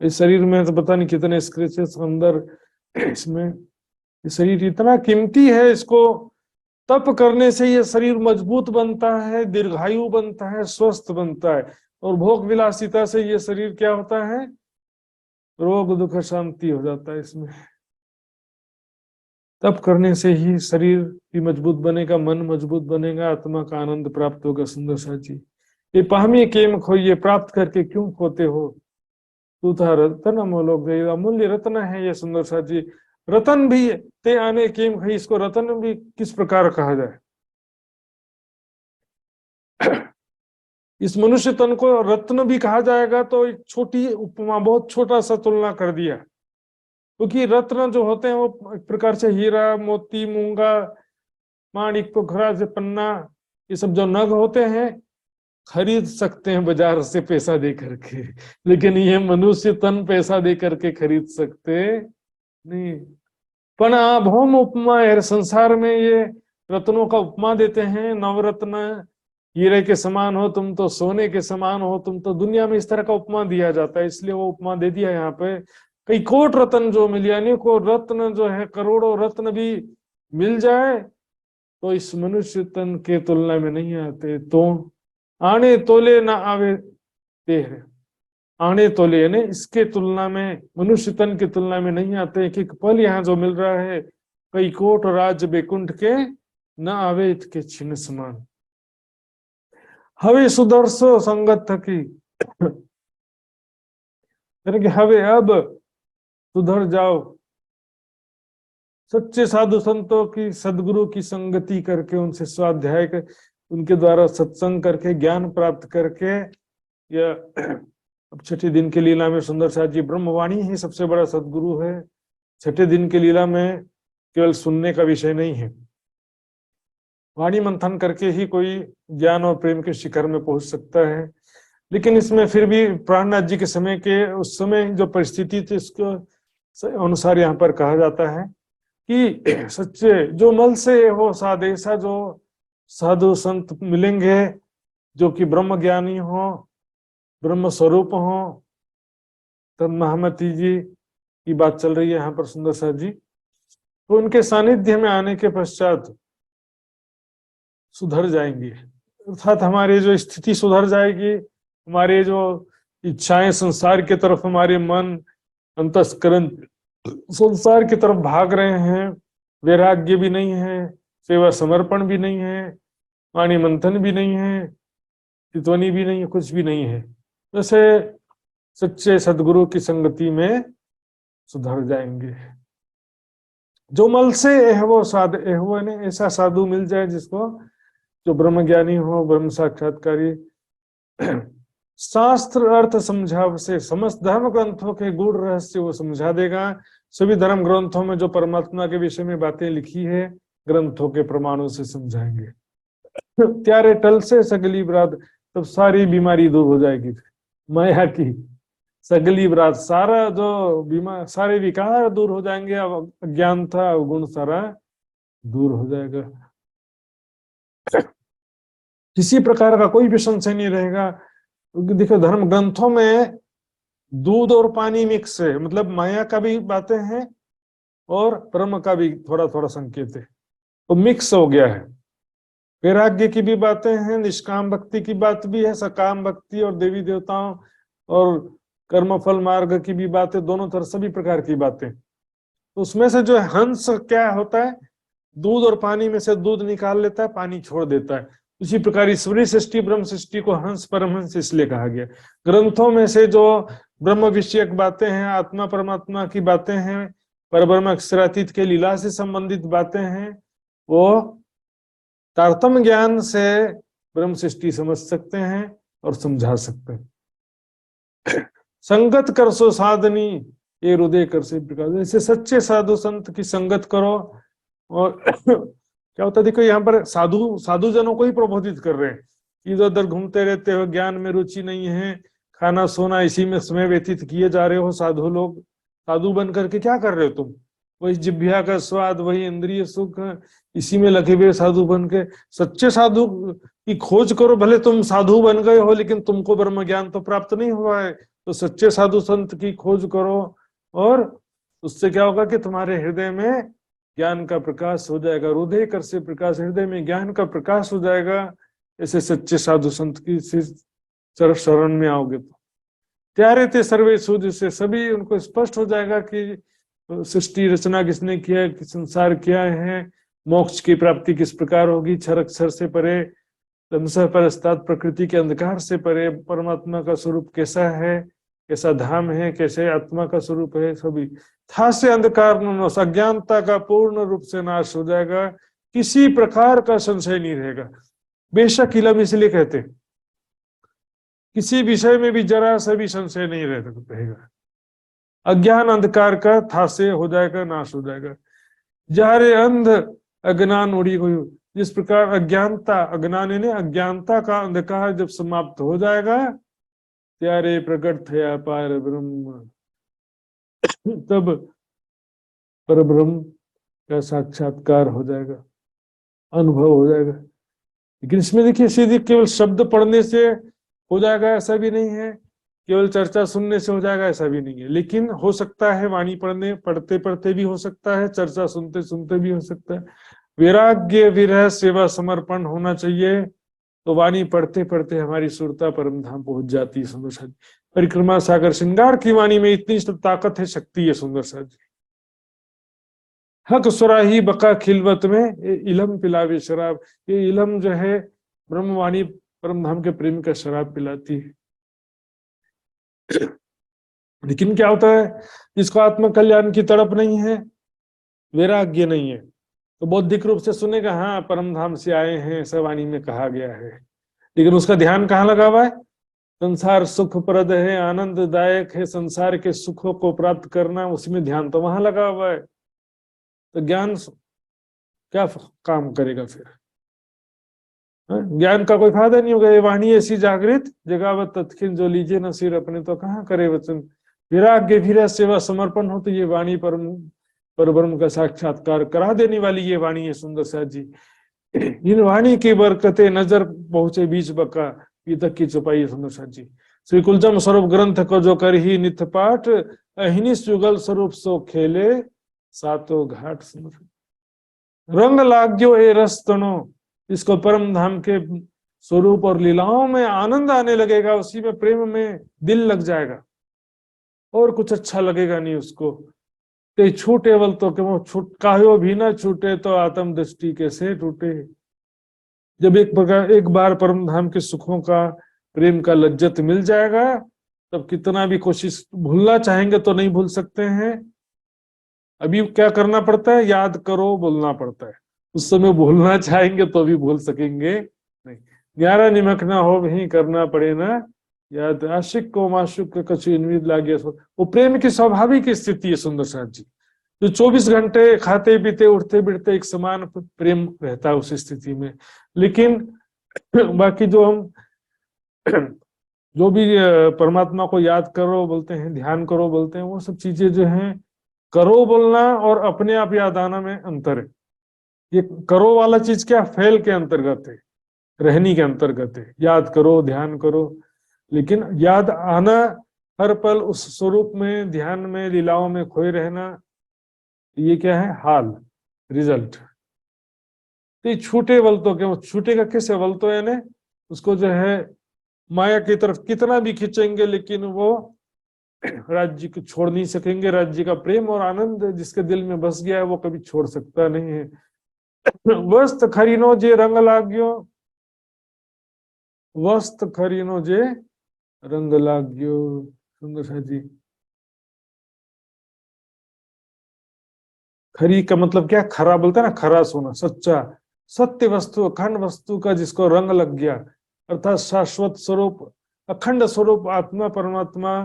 इस शरीर में तो पता नहीं कितने स्क्रैचेस अंदर इसमें। ये शरीर इतना कीमती है, इसको तप करने से ये शरीर मजबूत बनता है, दीर्घायु बनता है, स्वस्थ बनता है। और भोग विलासिता से ये शरीर क्या होता है, रोग दुख शांति हो जाता है इसमें। तप करने से ही शरीर भी मजबूत बनेगा, मन मजबूत बनेगा, आत्मा का आनंद प्राप्त होगा। सुंदर सा जी, ये पामी केम खोइए, प्राप्त करके क्यों खोते हो, तू था रतन अमोलोक, अमूल्य रत्न है ये सुंदर सा जी। रतन भी ते आने केम खोई, इसको रतन भी किस प्रकार कहा जाए। इस मनुष्य तन को रत्न भी कहा जाएगा तो एक छोटी उपमा, बहुत छोटा सा तुलना कर दिया, क्योंकि रत्न जो होते हैं वो एक प्रकार से हीरा मोती मूंगा माणिक पोखरा से पन्ना, ये सब जो नग होते हैं खरीद सकते हैं बाजार से पैसा दे करके, लेकिन ये मनुष्य तन पैसा दे करके खरीद सकते नहीं। पण भौम उपमा है, संसार में ये रत्नों का उपमा देते हैं, नवरत्न हीरे के समान हो तुम तो, सोने के समान हो तुम तो, दुनिया में इस तरह का उपमा दिया जाता है, इसलिए वो उपमा दे दिया यहाँ पे। कई कोट रत्न जो मिल, यानी को रत्न जो है करोड़ों रत्न भी मिल जाए तो इस मनुष्य तन के तुलना में नहीं आते। तो आने तोले ना आवे ते, आने तोले यानी इसके तुलना में, मनुष्य तन की तुलना में नहीं आते। एक एक पल यहाँ जो मिल रहा है, कई कोट राज बेकुंठ के न आवे इतके छिन्न समान। हवे सुदर्शो संगत थकी, यानी कि हवे अब सुधर जाओ, सच्चे साधु संतों की सदगुरु की संगति करके, उनसे स्वाध्याय कर, उनके द्वारा सत्संग करके ज्ञान प्राप्त करके। या अब छठे दिन की लीला में सुंदर सा जी, ब्रह्मवाणी ही सबसे बड़ा सदगुरु है। छठे दिन की लीला में केवल सुनने का विषय नहीं है, वाणी मंथन करके ही कोई ज्ञान और प्रेम के शिखर में पहुंच सकता है। लेकिन इसमें फिर भी प्राणनाथ जी के समय के, उस समय जो परिस्थिति थी उसके अनुसार यहाँ पर कहा जाता है कि सच्चे जो मल से हो साधे, ऐसा जो साधु संत मिलेंगे जो कि ब्रह्म ज्ञानी हो, ब्रह्म स्वरूप हो। तब महामती जी की बात चल रही है यहाँ पर सुंदर सा जी, तो उनके सानिध्य में आने के पश्चात सुधर जाएंगे, अर्थात हमारी जो स्थिति सुधर जाएगी, हमारे जो इच्छाएं संसार की तरफ, हमारे मन अंतस्करण संसार की तरफ भाग रहे हैं, वैराग्य भी नहीं है, सेवा समर्पण भी नहीं है, वाणी मंथन भी नहीं है, चितवनी भी नहीं है, कुछ भी नहीं है, जैसे सच्चे सदगुरु की संगति में सुधर जाएंगे। जो मल से एहवो साध, एहवो ने ऐसा साधु मिल जाए जिसको, जो ब्रह्म ज्ञानी हो, ब्रह्म साक्षात्कारी शास्त्र अर्थ समझाव से समस्त धर्म ग्रंथों के गूढ़ रहस्य वो समझा देगा। सभी धर्म ग्रंथों में जो परमात्मा के विषय में बातें लिखी है ग्रंथों के प्रमाणों से समझाएंगे। त्यारे टल से सगली बरात, तब सारी बीमारी दूर हो जाएगी। माया की सगली बरात, सारा जो बीमार, सारे विकार दूर हो जाएंगे। अब अज्ञान था, अवगुण सारा दूर हो जाएगा। किसी प्रकार का कोई भी संशय नहीं रहेगा। देखो धर्म ग्रंथों में दूध और पानी मिक्स है, मतलब माया का भी बातें हैं और ब्रह्म का भी थोड़ा थोड़ा संकेत है, तो मिक्स हो गया है। वैराग्य की भी बातें हैं, निष्काम भक्ति की बात भी है, सकाम भक्ति और देवी देवताओं और कर्मफल मार्ग की भी बातें, दोनों तरह सभी प्रकार की बातें। तो उसमें से जो हंस क्या होता है, दूध और पानी में से दूध निकाल लेता है, पानी छोड़ देता है। उसी प्रकार ईश्वरीय सृष्टि ब्रह्म सृष्टि को हंस परमहंस इसलिए कहा गया। ग्रंथों में से जो ब्रह्म विषयक बातें हैं, आत्मा परमात्मा की बातें हैं, परब्रह्म अक्षरातीत के लीला से संबंधित बातें हैं, वो तारतम्य ज्ञान से ब्रह्म सृष्टि समझ सकते हैं और समझा सकते हैं। संगत कर सो साधनी, ये हृदय कर से प्रकाश। ऐसे सच्चे साधु संत की संगत करो। और क्या होता है, देखो यहाँ पर साधु जनों को ही प्रबोधित कर रहे हैं। इधर उधर घूमते रहते हो, ज्ञान में रुचि नहीं है, खाना सोना इसी में समय व्यतीत किए जा रहे हो। साधु लोग, साधु बन करके क्या कर रहे हो तुम? वही जिह्वा का स्वाद, वही इंद्रिय सुख, इसी में लगे हुए साधु बन के। सच्चे साधु की खोज करो। भले तुम साधु बन गए हो लेकिन तुमको ब्रह्म ज्ञान तो प्राप्त नहीं हुआ है, तो सच्चे साधु संत की खोज करो और उससे क्या होगा कि तुम्हारे हृदय में ज्ञान का प्रकाश हो जाएगा। हृदय कर से प्रकाश, हृदय में ज्ञान का प्रकाश हो जाएगा। ऐसे सच्चे साधु संत की शरण में आओगे तो त्यारे थे सर्वे सूझ से, सभी उनको स्पष्ट हो जाएगा कि सृष्टि रचना किसने किया है, कि संसार क्या है, मोक्ष की प्राप्ति किस प्रकार होगी, क्षर अक्षर से परे, तमसः परस्तात् प्रकृति के अंधकार से परे परमात्मा का स्वरूप कैसा है, कैसा धाम है, कैसे आत्मा का स्वरूप है। सभी था से अंधकार नाश, अज्ञानता का पूर्ण रूप से नाश हो जाएगा। किसी प्रकार का संशय नहीं रहेगा। बेशक इलम इसलिए कहते हैं, किसी विषय में भी जरा सा भी संशय नहीं रहेगा। अज्ञान अंधकार का था से हो जाएगा, नाश हो जाएगा। जारे अंध अज्ञान उड़ी हुई, जिस प्रकार अज्ञानता, अज्ञान ने अज्ञानता का अंधकार जब समाप्त हो जाएगा, त्यारे प्रकट थया पार ब्रह्म, तब पर ब्रह्म का साक्षात्कार हो जाएगा, अनुभव हो जाएगा। लेकिन इसमें देखिए सीधे केवल शब्द पढ़ने से हो जाएगा ऐसा भी नहीं है, केवल चर्चा सुनने से हो जाएगा ऐसा भी नहीं है। लेकिन हो सकता है वाणी पढ़ते पढ़ते भी हो सकता है, चर्चा सुनते सुनते भी हो सकता है। वैराग्य विरह सेवा समर्पण होना चाहिए, तो वाणी पढ़ते पढ़ते हमारी सुरता परम धाम पहुंच जाती है। सुंदर सा परिक्रमा सागर श्रृंगार की वाणी में इतनी ताकत है, शक्ति है। सुंदर सा जी हक सुराही बका खिलवत में, इलम पिलावे शराब। ये इलम जो है ब्रह्मवाणी परम धाम के प्रेम का शराब पिलाती है। लेकिन क्या होता है, जिसको आत्म कल्याण की तड़प नहीं है, वैराग्य नहीं है, तो बौद्धिक रूप से सुनेगा, हाँ परम धाम से आए हैं ऐसा वाणी में कहा गया है, लेकिन उसका ध्यान कहाँ लगा हुआ है? संसार सुखप्रद है, आनंददायक है, संसार के सुखों को प्राप्त करना, उसमें ध्यान तो वहां लगा हुआ है। तो ज्ञान क्या काम करेगा फिर? ज्ञान का कोई फायदा नहीं होगा। ये वाणी ऐसी जागृत जगावत तत्खिन, जो लीजिए न सिर अपने तो कहाँ करे वचन। विराग्य फिर सेवा समर्पण हो, तो ये वाणी परब्रह्म का साक्षात्कार करा देने वाली ये वाणी है। सुंदर सा जी इन वाणी की बरकते नजर पहुंचे बीच बका, ये तक की चुपाई है। सुंदर सा जी श्री कुलजम स्वरूप ग्रंथ को जो कर ही नित्य पाठ, अहिनिस जुगल स्वरूप सो खेले सातों घाट। रंग लाग्यो ए रस्तनो, इसको परम धाम के स्वरूप और लीलाओं में आनंद आने लगेगा, उसी में प्रेम में दिल लग जाएगा और कुछ अच्छा लगेगा नहीं उसको। ते छूटे वल तो क्यों छुटकायो भी ना छूटे, तो आत्म दृष्टि कैसे टूटे। जब एक बार परम धाम के सुखों का, प्रेम का लज्जत मिल जाएगा, तब कितना भी कोशिश भूलना चाहेंगे तो नहीं भूल सकते हैं। अभी क्या करना पड़ता है? याद करो, बोलना पड़ता है। उस समय भूलना चाहेंगे तो भी भूल सकेंगे नहीं। ग्यारह निमक ना हो वही करना पड़े ना याद आशिक को माशुक के कछु इनविद लागे। वो प्रेम की स्वाभाविक स्थिति है सुंदर साथ जी, जो 24 घंटे खाते पीते उठते बैठते एक समान प्रेम रहता है उस स्थिति में। लेकिन बाकी जो हम जो भी परमात्मा को याद करो बोलते हैं, ध्यान करो बोलते हैं, वो सब चीजें जो हैं, करो बोलना और अपने आप याद आना में अंतर है। ये करो वाला चीज क्या फेल के अंतर्गत है, रहनी के अंतर्गत है, याद करो ध्यान करो। लेकिन याद आना हर पल उस स्वरूप में, ध्यान में, लीलाओं में खोए रहना, ये क्या है हाल, रिजल्ट। तो ये छूटे वलतों के, छूटेगा कैसे वलतो, यानी उसको जो है माया की तरफ कितना भी खींचेंगे लेकिन वो राज्य को छोड़ नहीं सकेंगे। राज्य का प्रेम और आनंद जिसके दिल में बस गया है वो कभी छोड़ सकता नहीं है। वस्त खरीनो जे रंग लाग्यो, वस्त खरीनो जे रंग लाग्यो। सुंदर सा जी, खरी का मतलब क्या, खरा बोलते हैं ना, खरा सोना, सच्चा, सत्य वस्तु, अखंड वस्तु का जिसको रंग लग गया, अर्थात शाश्वत स्वरूप, अखंड स्वरूप आत्मा परमात्मा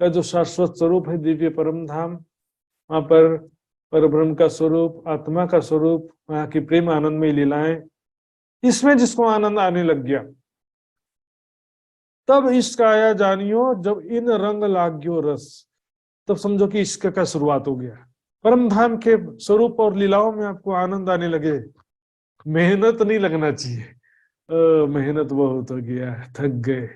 का जो शाश्वत स्वरूप है, दिव्य परम धाम, वहां पर परब्रह्म का स्वरूप, आत्मा का स्वरूप, वहां की प्रेम आनंदमय लीलाएं, इसमें जिसको आनंद आने लग गया, तब इश्क आया जानियो जब इन रंग लाग्यो रस, तब समझो कि इश्क का शुरुआत हो गया। परम धाम के स्वरूप और लीलाओं में आपको आनंद आने लगे, मेहनत नहीं लगना चाहिए। मेहनत बहुत हो गया, थक गए,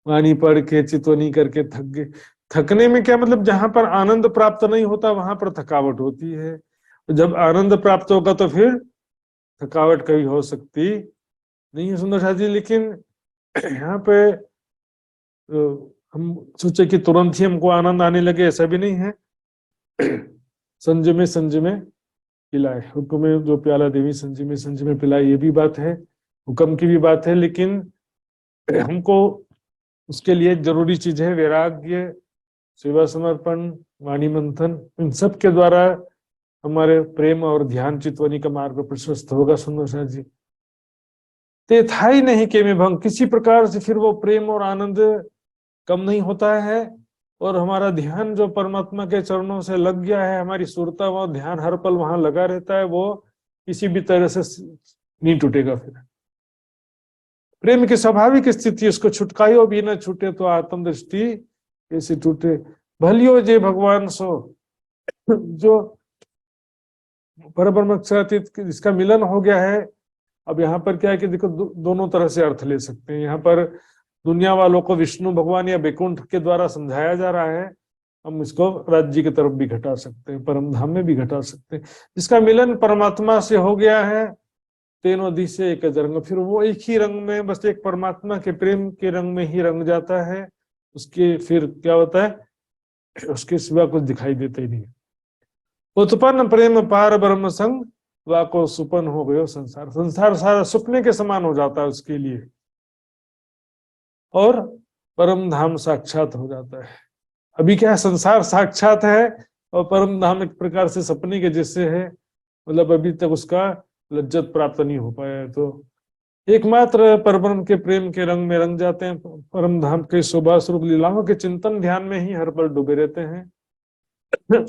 वाणी पढ़ के चितवनी करके थक गए। थकने में क्या मतलब, जहां पर आनंद प्राप्त नहीं होता वहां पर थकावट होती है, जब आनंद प्राप्त होगा तो फिर थकावट कभी हो सकती नहीं है सुंदर साथी। लेकिन यहाँ पे हम सोचे कि तुरंत ही हमको आनंद आने लगे, ऐसा भी नहीं है। संजय में पिलाए, हुक्म में जो प्याला देवी संजय में पिलाए, ये भी बात है, हुक्म की भी बात है। लेकिन हमको उसके लिए जरूरी चीज है वैराग्य, सेवा समर्पण, वाणी मंथन, इन सब के द्वारा हमारे प्रेम और ध्यान चितवनी का मार्ग प्रशस्त होगा सुंदर साथ जी। ते था ही नहीं के में भंग, किसी प्रकार से फिर वो प्रेम और आनंद कम नहीं होता है, और हमारा ध्यान जो परमात्मा के चरणों से लग गया है, हमारी सुरता वो ध्यान हर पल वहां लगा रहता है, वो किसी भी तरह से नहीं टूटेगा। फिर प्रेम की स्वाभाविक स्थिति, उसको छुटकायो भी न छूटे तो आत्म दृष्टि कैसे टूटे। भलियो जे भगवान सो, जो परब्रह्म अक्षरातीत जिसका मिलन हो गया है। अब यहाँ पर क्या है कि देखो दोनों तरह से अर्थ ले सकते हैं। यहाँ पर दुनिया वालों को विष्णु भगवान या वैकुंठ के द्वारा समझाया जा रहा है, हम इसको राज्य की तरफ भी घटा सकते हैं, परम धाम में भी घटा सकते हैं। जिसका मिलन परमात्मा से हो गया है, तीनों दिश से एक रंग, फिर वो एक ही रंग में, बस एक परमात्मा के प्रेम के रंग में ही रंग जाता है। उसके फिर क्या होता है, उसके सिवा कुछ दिखाई देता ही नहीं। उत्पन्न प्रेम पार ब्रह्म संग, वाको सुपन हो गयो संसार, संसार सारा सुपने के समान हो जाता है उसके लिए, और परम धाम साक्षात हो जाता है। अभी क्या संसार साक्षात है और परम धाम एक प्रकार से सपने के जैसे है, मतलब अभी तक उसका लज्जत प्राप्त नहीं हो पाया है। तो एकमात्र परब्रह्म के प्रेम के रंग में रंग जाते हैं, परम धाम के शोभा स्वरूप लीलाओं के चिंतन ध्यान में ही हर पल डूबे रहते हैं।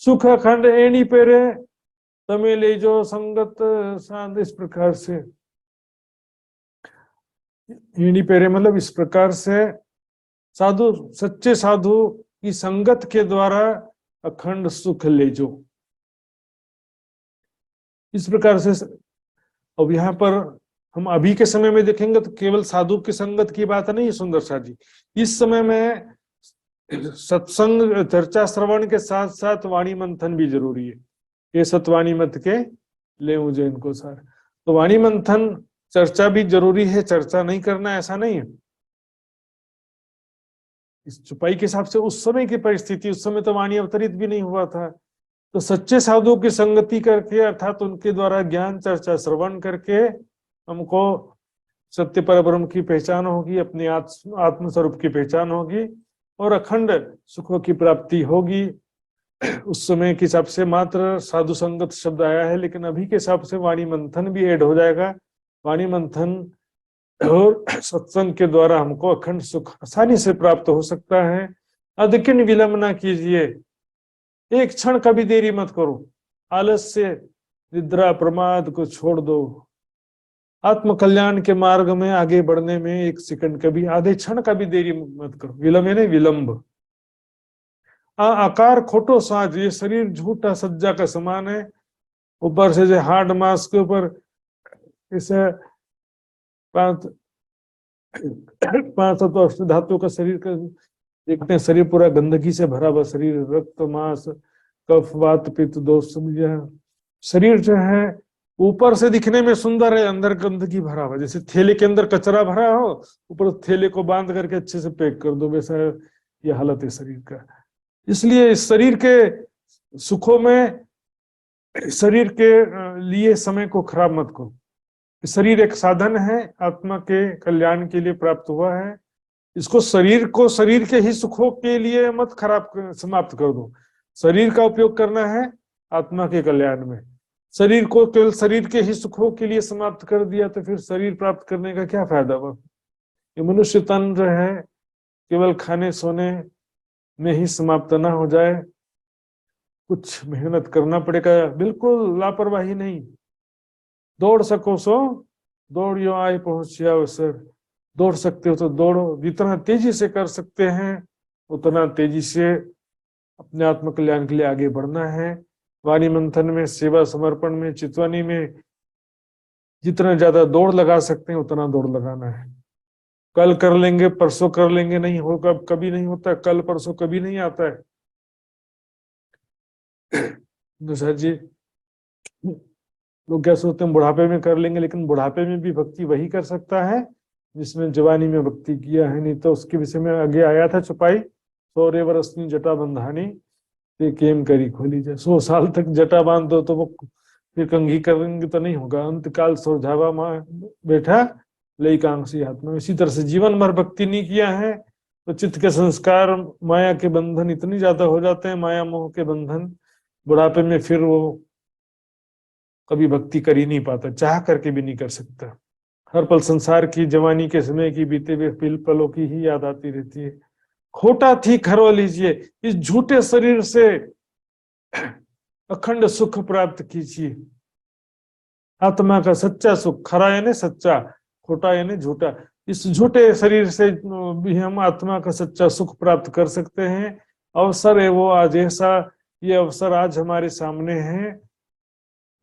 सुख अखंड एणी पेरे तमे ले जो संगत सांद, इस प्रकार से एणी पेरे मतलब इस प्रकार से साधु, सच्चे साधु की संगत के द्वारा अखंड सुख ले जो, इस प्रकार से। अब यहाँ पर हम अभी के समय में देखेंगे तो केवल साधु की संगत की बात नहीं है सुंदर सा जी। इस समय में सत्संग चर्चा श्रवण के साथ साथ वाणी मंथन भी जरूरी है। ये सतवाणी मत के ले मुझे इनको सार, तो वाणी मंथन चर्चा भी जरूरी है, चर्चा नहीं करना ऐसा नहीं है। इस चुपाई के हिसाब से उस समय की परिस्थिति, उस समय तो वाणी अवतरित भी नहीं हुआ था, तो सच्चे साधुओं की संगति करके अर्थात उनके द्वारा ज्ञान चर्चा श्रवण करके हमको सत्य परब्रह्म की पहचान होगी, अपने आत्म स्वरूप की पहचान होगी और अखंड सुखों की प्राप्ति होगी। उस समय के हिसाब से मात्र साधु संगत शब्द आया है, लेकिन अभी के हिसाब से वाणी मंथन भी ऐड हो जाएगा। वाणी मंथन और सत्संग के द्वारा हमको अखंड सुख आसानी से प्राप्त हो सकता है। अधिक विलंब ना कीजिए, एक क्षण का भी देरी मत करो। आलस्य, निद्रा, प्रमाद को छोड़ दो। आत्म कल्याण के मार्ग में आगे बढ़ने में एक सेकंड का भी, आधे क्षण का भी देरी मत करो। विलंब यानी विलंब। आकार खोटो साज, ये शरीर झूठा सज्जा का समान है। ऊपर से जो हार्ड मास के ऊपर इसे पांच तत्व अष्ट धातु का शरीर का देखते हैं, शरीर पूरा गंदगी से भरा हुआ शरीर, रक्त, मांस, कफ, वात, पित्त, दोष, सब यह शरीर जो है ऊपर से दिखने में सुंदर है, अंदर गंदगी भरा हुआ। जैसे थैले के अंदर कचरा भरा हो, ऊपर थैले को बांध करके अच्छे से पैक कर दो, वैसा ये हालत है शरीर का। इसलिए इस शरीर के सुखों में, शरीर के लिए समय को खराब मत करो। शरीर एक साधन है, आत्मा के कल्याण के लिए प्राप्त हुआ है। इसको शरीर को शरीर के ही सुखों के लिए मत समाप्त कर दो। शरीर का उपयोग करना है आत्मा के कल्याण में। शरीर को केवल शरीर के ही सुखों के लिए समाप्त कर दिया तो फिर शरीर प्राप्त करने का क्या फायदा हुआ। ये मनुष्य तन जो है केवल खाने सोने में ही समाप्त ना हो जाए, कुछ मेहनत करना पड़ेगा। बिल्कुल लापरवाही नहीं। दौड़ सको सो दौड़ियो, आए पहुंचिया अवसर। दौड़ सकते हो तो दौड़ो, जितना तेजी से कर सकते हैं उतना तेजी से अपने आत्म कल्याण के लिए आगे बढ़ना है। वाणी मंथन में, सेवा समर्पण में, चितवानी में जितना ज्यादा दौड़ लगा सकते हैं उतना दौड़ लगाना है। कल कर लेंगे, परसों कर लेंगे नहीं होगा, कभी नहीं होता। कल परसों कभी नहीं आता है। दूसरा जी, लोग क्या सोचते हैं बुढ़ापे में कर लेंगे, लेकिन बुढ़ापे में भी भक्ति वही कर सकता है जिसने जवानी में भक्ति किया है। नहीं तो उसके विषय में आगे आया था चौपाई, 100 वर्षनी जटा बंधानी ते केम करी खोली जाए। 100 साल तक जटा बांध दो तो वो फिर कंघी करेंगे तो नहीं होगा। अंतकाल सोझावा माँ बैठा लई कांसी हाथ में। इसी तरह से जीवन भर भक्ति नहीं किया है तो चित्त के संस्कार, माया के बंधन इतनी ज्यादा हो जाते हैं, माया मोह के बंधन, बुढ़ापे में फिर वो कभी भक्ति कर ही नहीं पाता, चाह करके भी नहीं कर सकता। हर पल संसार की, जवानी के समय की, बीते हुए पलों की ही याद आती रहती है। खोटा थी खरो लीजिए, इस झूठे शरीर से अखंड सुख प्राप्त कीजिए। आत्मा का सच्चा सुख, खरा यानी सच्चा, खोटा यानी झूठा। इस झूठे शरीर से भी हम आत्मा का सच्चा सुख प्राप्त कर सकते हैं। अवसर है वो आज ऐसा, ये अवसर आज हमारे सामने है,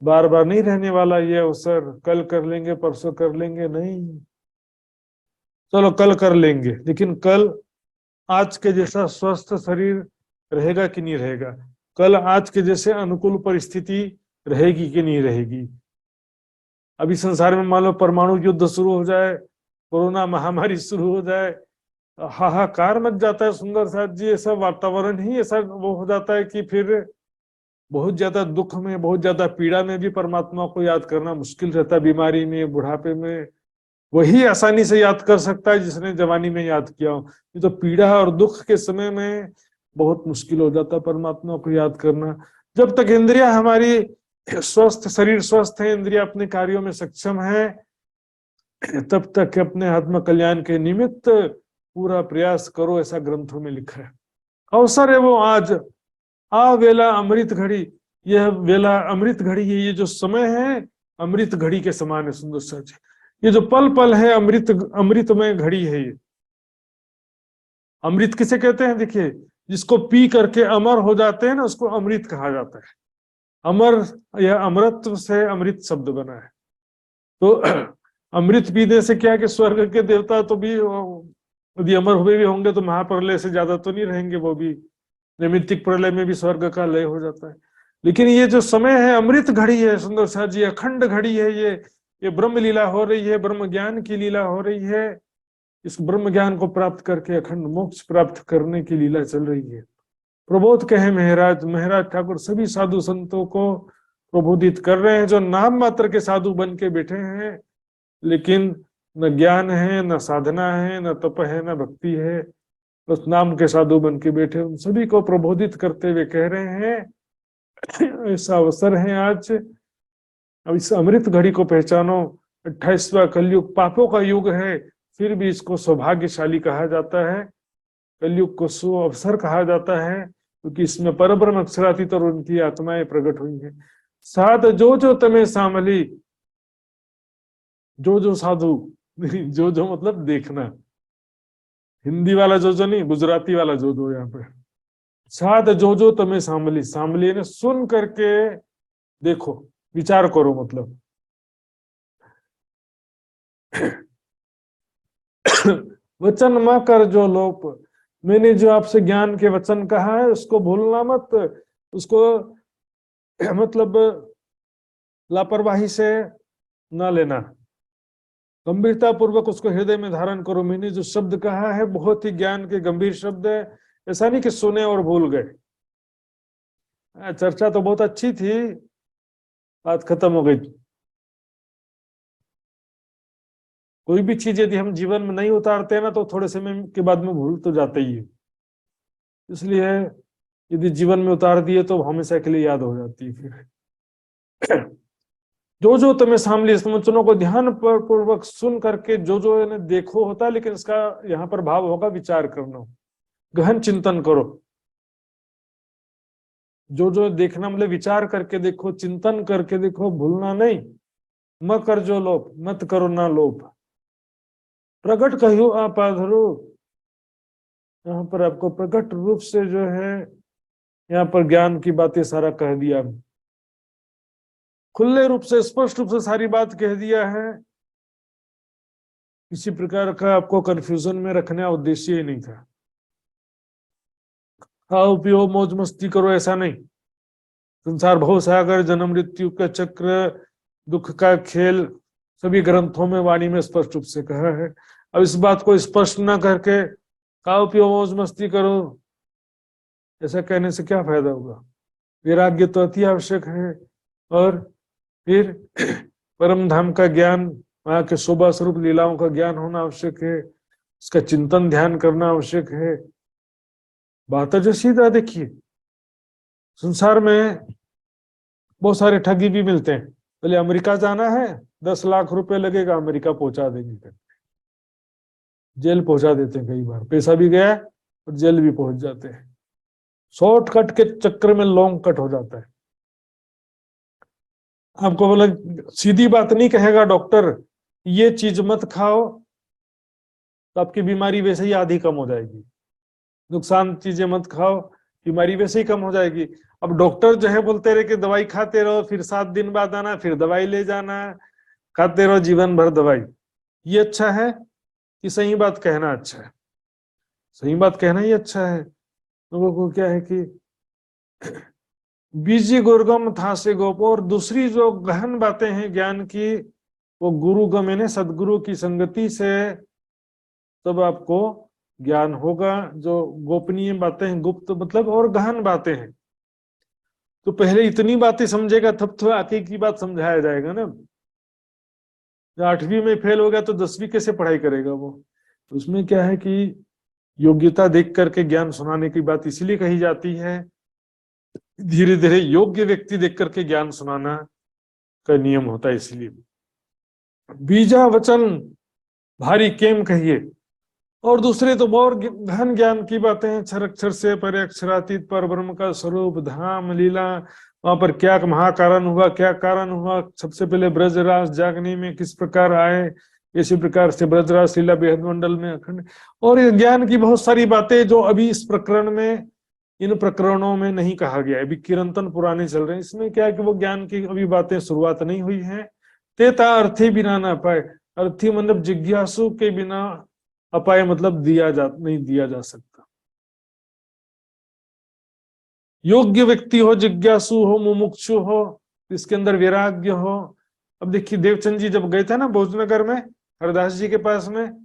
बार बार नहीं रहने वाला ये अवसर। कल कर लेंगे, परसों कर लेंगे, नहीं। चलो कल कर लेंगे, लेकिन कल आज के जैसा स्वस्थ शरीर रहेगा कि नहीं रहेगा? कल आज के जैसे अनुकूल परिस्थिति रहेगी कि नहीं रहेगी? अभी संसार में मान लो परमाणु युद्ध शुरू हो जाए, कोरोना महामारी शुरू हो जाए, हाहाकार मच जाता है सुंदर साथ जी। ऐसा वातावरण ही ऐसा वो हो जाता है कि फिर बहुत ज्यादा दुख में, बहुत ज्यादा पीड़ा में भी परमात्मा को याद करना मुश्किल रहता है। बीमारी में, बुढ़ापे में वही आसानी से याद कर सकता है जिसने जवानी में याद किया हो। ये तो पीड़ा और दुख के समय में बहुत मुश्किल हो जाता है परमात्मा को याद करना। जब तक इंद्रियां हमारी स्वस्थ, शरीर स्वस्थ है, इंद्रियां अपने कार्यों में सक्षम है, तब तक अपने आत्म कल्याण के निमित्त पूरा प्रयास करो, ऐसा ग्रंथों में लिखा है। अवसर है वो आज, आ वेला अमृत घड़ी। यह वेला अमृत घड़ी है, ये जो समय है अमृत घड़ी के समान है। सुंदर सच, ये जो पल पल है अमृतमय घड़ी है। ये अमृत किसे कहते हैं? देखिए, जिसको पी करके अमर हो जाते हैं ना, उसको अमृत कहा जाता है। अमर, यह अमृत से अमृत शब्द बना है। तो अमृत पीने से क्या कि स्वर्ग के देवता तो भी यदि अमर हुए भी होंगे तो महाप्रलय से ज्यादा तो नहीं रहेंगे, वो भी नैमित्तिक प्रलय में भी स्वर्ग का लय हो जाता है। लेकिन ये जो समय है अमृत घड़ी है सुंदर साथ जी, अखंड घड़ी है। ये ब्रह्म लीला हो रही है, ब्रह्म ज्ञान की लीला हो रही है। इस ब्रह्म ज्ञान को प्राप्त करके अखंड मोक्ष प्राप्त करने की लीला चल रही है। प्रबोध कहे महाराज ठाकुर सभी साधु संतों को प्रबोधित कर रहे हैं, जो नाम मात्र के साधु बन के बैठे हैं, लेकिन न ज्ञान है, न साधना है, न तप है, न भक्ति है, बस नाम के साधु बन के बैठे। उन सभी को प्रबोधित करते हुए कह रहे हैं ऐसा अवसर है आज। अब इस अमृत घड़ी को पहचानो, 28वां कलयुग पापों का युग है, फिर भी इसको सौभाग्यशाली कहा जाता है, कलयुग को सु अवसर कहा जाता है, क्योंकि इसमें परब्रह्म अक्षरातीत और उनकी आत्माएं प्रकट हुई हैं। साथ जो जो तमें सामली, जो साधु जो मतलब देखना, हिंदी वाला जो नहीं, गुजराती वाला जो यहाँ पे। साथ जो तमें सामली, सामली ने सुन करके देखो, विचार करो, मतलब वचन म कर जो लोप, मैंने जो आपसे ज्ञान के वचन कहा है उसको भूलना मत, उसको मतलब लापरवाही से ना लेना, गंभीरता पूर्वक उसको हृदय में धारण करो। मैंने जो शब्द कहा है बहुत ही ज्ञान के गंभीर शब्द है, ऐसा नहीं कि सुने और भूल गए। चर्चा तो बहुत अच्छी थी, बात खत्म हो गई। कोई भी चीज यदि हम जीवन में नहीं उतारते हैं ना, तो थोड़े समय के बाद में भूल तो जाते ही है। इसलिए यदि जीवन में उतार दिए तो हमेशा के लिए याद हो जाती है। फिर जो तुम्हें सामने इस वचनों को ध्यान पूर्वक सुन करके जो इन्हें देखो होता है, लेकिन इसका यहाँ पर भाव होगा विचार करना, गहन चिंतन करो। जो देखना मतलब विचार करके देखो, चिंतन करके देखो, भूलना नहीं। म कर जो लोभ, मत करो ना लोभ। प्रकट कहो आपाधरो, यहाँ पर आपको प्रकट रूप से जो है, यहाँ पर ज्ञान की बातें सारा कह दिया, खुले रूप से स्पष्ट रूप से सारी बात कह दिया है। किसी प्रकार का आपको कंफ्यूजन में रखने का उद्देश्य ही नहीं था। खाओ पियो मौज मस्ती करो, ऐसा नहीं। संसार भव सागर, जन्म मृत्यु का चक्र, दुख का खेल, सभी ग्रंथों में वाणी में स्पष्ट रूप से कहा है। अब इस बात को स्पष्ट ना करके खाओ पियो मौज मस्ती करो, ऐसा कहने से क्या फायदा होगा। वैराग्य तो अति आवश्यक है, और फिर परम धाम का ज्ञान, वहां के शोभा स्वरूप लीलाओं का ज्ञान होना आवश्यक है, इसका चिंतन ध्यान करना आवश्यक है। बात जो सीधा देखिए, संसार में बहुत सारे ठगी भी मिलते हैं। पहले अमेरिका जाना है, 10 लाख रुपए लगेगा, अमेरिका पहुंचा देंगे, जेल पहुंचा देते हैं। कई बार पैसा भी गया और जेल भी पहुंच जाते हैं। शॉर्टकट के चक्कर में लॉन्ग कट हो जाता है। आपको बोला सीधी बात नहीं कहेगा डॉक्टर, ये चीज मत खाओ, तो आपकी बीमारी वैसे ही आधी कम हो जाएगी। नुकसान चीजें मत खाओ, बीमारी वैसे ही कम हो जाएगी। अब डॉक्टर जो है बोलते रहे कि दवाई खाते रहो, फिर 7 दिन बाद आना, फिर दवाई ले जाना, खाते रहो जीवन भर दवाई। ये अच्छा है कि सही बात कहना अच्छा है? सही बात कहना ही अच्छा है। लोगों को क्या है कि बीजी गुरुगम था से गोप, और दूसरी जो गहन बातें हैं ज्ञान की, वो गुरु गम यानी सदगुरु की संगति से तब आपको ज्ञान होगा। जो गोपनीय बातें हैं, गुप्त मतलब और गहन बातें हैं, तो पहले इतनी बातें समझेगा तब तो आगे की बात समझाया जाएगा ना। 8वीं में फेल हो गया तो 10वीं कैसे पढ़ाई करेगा वो। तो उसमें क्या है कि योग्यता देख करके ज्ञान सुनाने की बात इसलिए कही जाती है। धीरे धीरे योग्य व्यक्ति देख करके ज्ञान सुनाना का नियम होता है। इसलिए बीजा वचन भारी केम कहिए, और दूसरे तो बहुत गहन ज्ञान की बातें हैं। अक्षर अक्षर से परे अक्षरातीत पर ब्रह्म का स्वरूप, धाम, लीला, वहां पर क्या महाकारण हुआ, क्या कारण हुआ, सबसे पहले ब्रजराज जागने में किस प्रकार आए, इसी प्रकार से ब्रजराज लीला बेहद मंडल में अखंड, और ये ज्ञान की बहुत सारी बातें जो अभी इस प्रकरण में, इन प्रकरणों में नहीं कहा गया है। अभी किरंतन पुराने चल रहे हैं, इसमें क्या है कि वो ज्ञान की अभी बातें शुरुआत नहीं हुई है। तेता अर्थी बिना ना पाए, अर्थी मतलब जिज्ञासु के बिना अपाय मतलब नहीं दिया जा सकता। योग्य व्यक्ति हो, जिज्ञासु हो, मुमुक्षु हो, इसके अंदर वैराग्य हो। अब देखिए देवचंद जी जब गए थे ना भोजनगर में हरदास जी के पास में,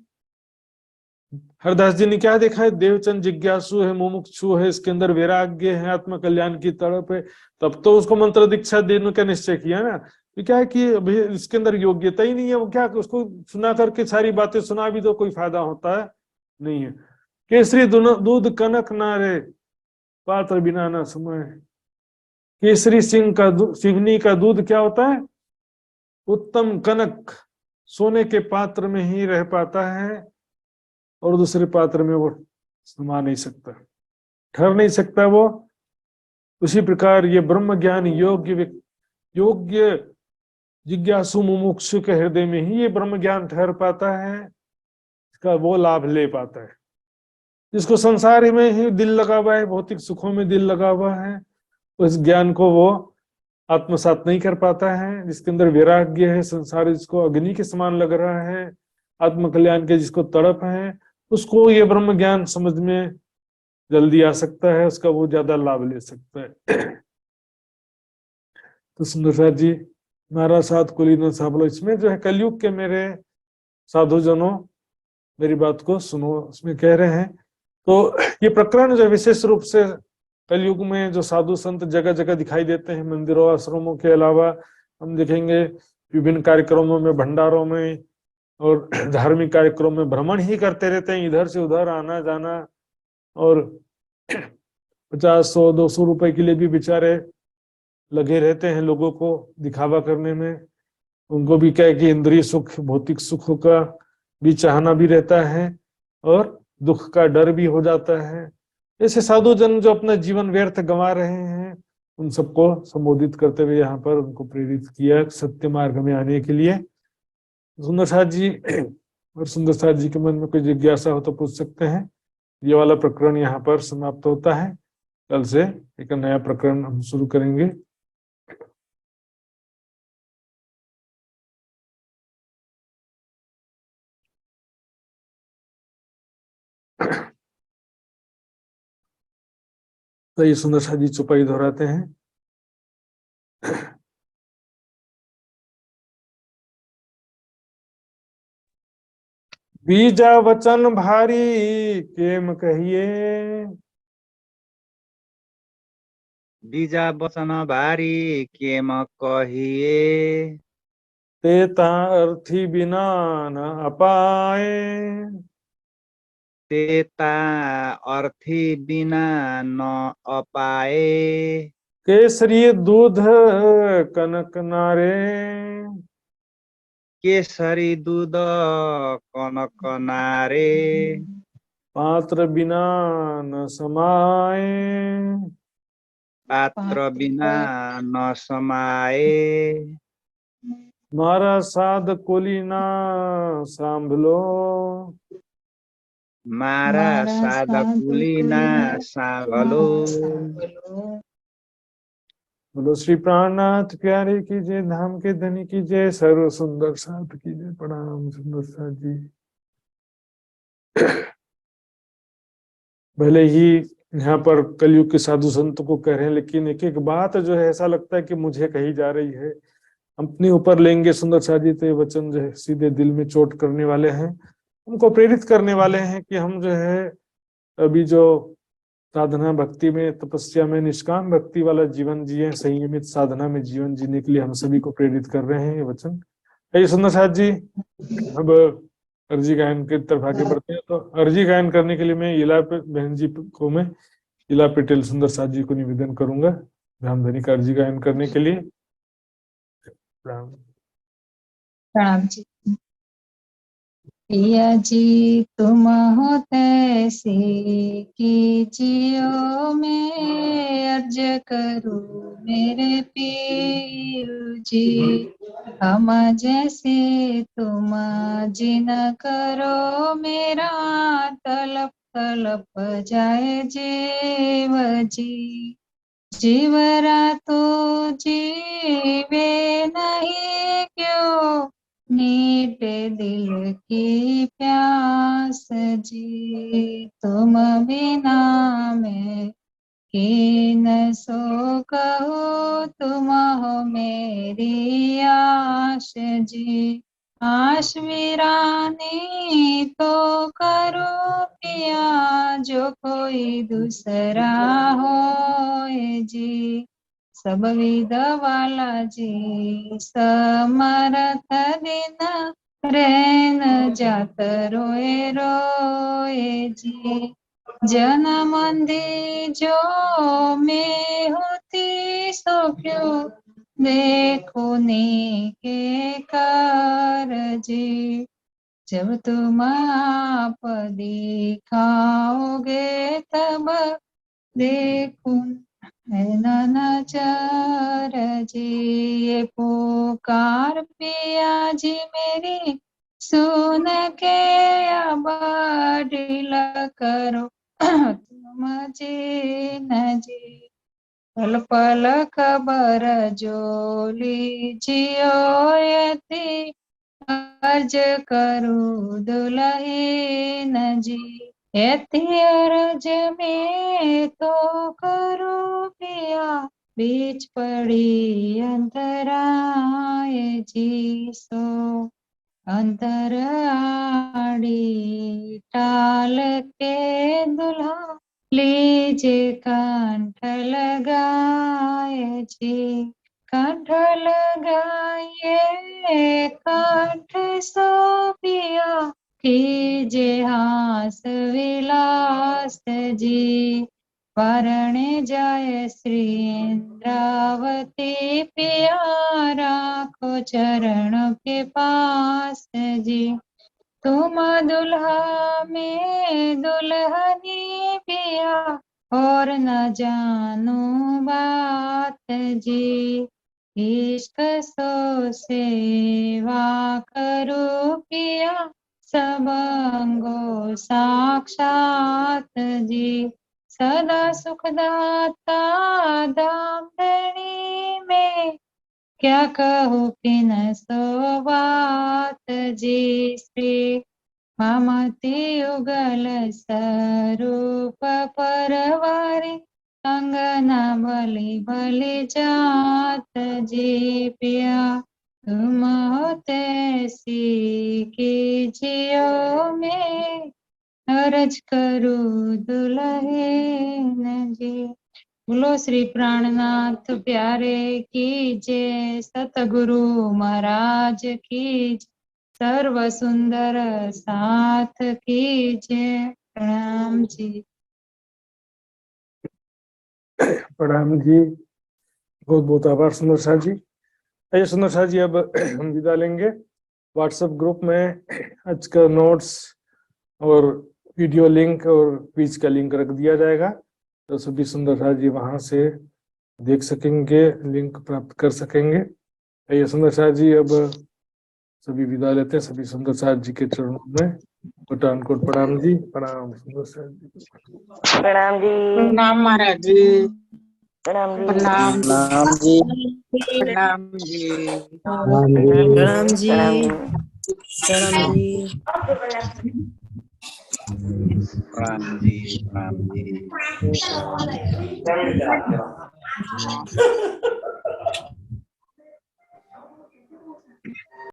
हरदास जी ने क्या देखा है, देवचंद जिज्ञासु है, मुमुक्षु है, इसके अंदर वैराग्य है, आत्म कल्याण की तड़प है। तब तो उसको मंत्र दीक्षा देने का निश्चय किया ना। तो क्या है कि अभी इसके अंदर योग्यता ही नहीं है, वो क्या उसको सुना करके सारी बातें सुना भी तो कोई फायदा होता है नहीं है। केसरी दूध कनक ना रे, पात्र बिना ना समय। केसरी सिंह का सिंहनी का दूध क्या होता है, उत्तम कनक सोने के पात्र में ही रह पाता है और दूसरे पात्र में वो समा नहीं सकता, ठहर नहीं सकता वो। उसी प्रकार ये ब्रह्म ज्ञान योग्य जिज्ञासु मुमुक्षु के हृदय में ही ये ब्रह्म ज्ञान ठहर पाता है, इसका वो लाभ ले पाता है। जिसको संसार में ही दिल लगा हुआ है, भौतिक सुखों में दिल लगा हुआ है, उस ज्ञान को वो आत्मसात नहीं कर पाता है। जिसके अंदर वैराग्य है, संसार जिसको अग्नि के समान लग रहा है, आत्मकल्याण के जिसको तड़प है, उसको ये ब्रह्म ज्ञान समझ में जल्दी आ सकता है, उसका वो ज्यादा लाभ ले सकता है। तो सुंदर जी नारा साथ कुलीन साबलो, इसमें जो है कलयुग के मेरे साधुजनों मेरी बात को सुनो, उसमें कह रहे हैं। तो ये प्रकरण जो विशेष रूप से कलयुग में जो साधु संत जगह जगह दिखाई देते हैं, मंदिरों आश्रमों के अलावा हम देखेंगे विभिन्न कार्यक्रमों में, भंडारों में और धार्मिक कार्यक्रमों में भ्रमण ही करते रहते हैं, इधर से उधर आना जाना, और 50, 100, 200 रुपए के लिए भी बेचारे लगे रहते हैं लोगों को दिखावा करने में। उनको भी क्या है कि इंद्रिय सुख, भौतिक सुखों का भी चाहना भी रहता है और दुख का डर भी हो जाता है। ऐसे साधु जन जो अपना जीवन व्यर्थ गंवा रहे हैं, उन सबको संबोधित करते हुए यहाँ पर उनको प्रेरित किया सत्य मार्ग में आने के लिए। सुंदर साथ जी और सुंदर साथ जी के मन में कोई जिज्ञासा हो तो पूछ सकते हैं। ये वाला प्रकरण यहाँ पर समाप्त होता है। कल से एक नया प्रकरण हम शुरू करेंगे। तो ये सुंदर साथ जी चौपाई दोहराते हैं। बीजा वचन भारी केम कहिए, बीजा वचन भारी केम कहिए, तेता अर्थी बिना न अपाए, तेता अर्थी बिना न अपाए, केसरी दूध कनक नारे, केसरी दूध कनक नारे, पात्र बिना न समाए, पात्र बिना न समाए, मारा साध कोली ना सांभलो, मारा साध कुली ना सांभलो। बोलो श्री प्राणनाथ प्यारे की जय, धाम के धनी की जय, सर्व सुंदर साथ की जय। प्रणाम सुंदर साथ जी। भले ही यहाँ पर कलयुग के साधु संत को कह रहे हैं, लेकिन एक एक बात जो है ऐसा लगता है कि मुझे कही जा रही है। अपने ऊपर लेंगे सुंदर साथ जी, तो ये वचन जो है सीधे दिल में चोट करने वाले हैं, उनको प्रेरित करने वाले हैं कि हम जो है अभी जो साधना भक्ति में, तपस्या में, निष्काम भक्ति वाला जीवन जिए, संयमित साधना में जीवन जीने के लिए हम सभी को प्रेरित कर रहे हैं ये वचन। ये सुंदर साथ जी अब अर्जी गायन की तरफ आगे बढ़ते हैं। तो अर्जी गायन करने के लिए मैं इला बहन जी को, मैं इला पटेल सुंदर साथ जी को निवेदन करूंगा रामधनी का अर्जी गायन करने के लिए। प्रणाम जी। पिया जी तुम हो तैसे कीजियो, मैं अर्ज करूं मेरे पियू जी। हम जैसे तुम जिन करो, मेरा तलप तलप जाए जीव जी। जीवरा तो जीवे नहीं क्यों, नीट दिल की प्यास जी। तुम बिना मैं कीन सो कहो, तुम हो मेरी आश जी। आश वीरानी तो करो पिया, जो कोई दूसरा हो जी। सब विध वाला जी, समर्थ दिन रहन जात रोए रोए जी। जन्म दी जो मैं होती, सो क्यों देखो के कारजे। जब तुम आप दिखाओगे तब देखो नजर जी। ये पुकार पिया जी मेरी सुन के अब ढील करो तुम जी न जी। पल पल खबर जो लीजियो यति अर्ज करूं दुल्हीन जी। यति अर्ज में तो करो पिया बीच पड़ी अंतराय जी। सो अंतर आड़ी टाल के दुल्हा लीजे कंठ लगाए जी। कंठ लगाइए कंठ सो पिया कीजे हास विलास जी। परणे जाय श्री इंद्रावती पिया राखो चरण के पास जी। तुम दुल्हा में दुल्हनी पिया और न जानो बात जी। इश्क सो सेवा करो पिया सब अंगो साक्षात जी। सदा सुखदाता धाम धनी में क्या कहूँ किन सो बात जी। श्री ममती युगल स्वरूप परवारी अंगना बलि बलि जात जी। पिया तुम हो तैसी कीजियो में अर्ज करूं दुल्हन जी। बोलो श्री प्राणनाथ प्यारे की जय। सतगुरु महाराज की जय। सर्व सुंदर साथ की जय। प्रणाम जी। प्रणाम जी, बहुत बहुत आभार सुंदर शाह जी। आइए सुंदर शाह जी, अब हम विदा लेंगे। व्हाट्सएप ग्रुप में आज का नोट्स और वीडियो लिंक और क्विज का लिंक रख दिया जाएगा, तो सभी सुंदर शाह जी वहां से देख सकेंगे, लिंक प्राप्त कर सकेंगे। आइए सुंदर शाह जी, अब सभी विदा लेते हैं सभी सुंदर शाह जी के चरणों में। कोटान कोट प्रणाम जी। प्रणाम सुंदर शाह जी। प्रणाम जी। प्रणाम महाराज जी। प्रणाम जी। प्रणाम प्रणाम जी। प्रणाम जी। प्रणाम जी। प्रणाम जी। प्रणाम जी। प्रणाम जी। प्रणाम जी।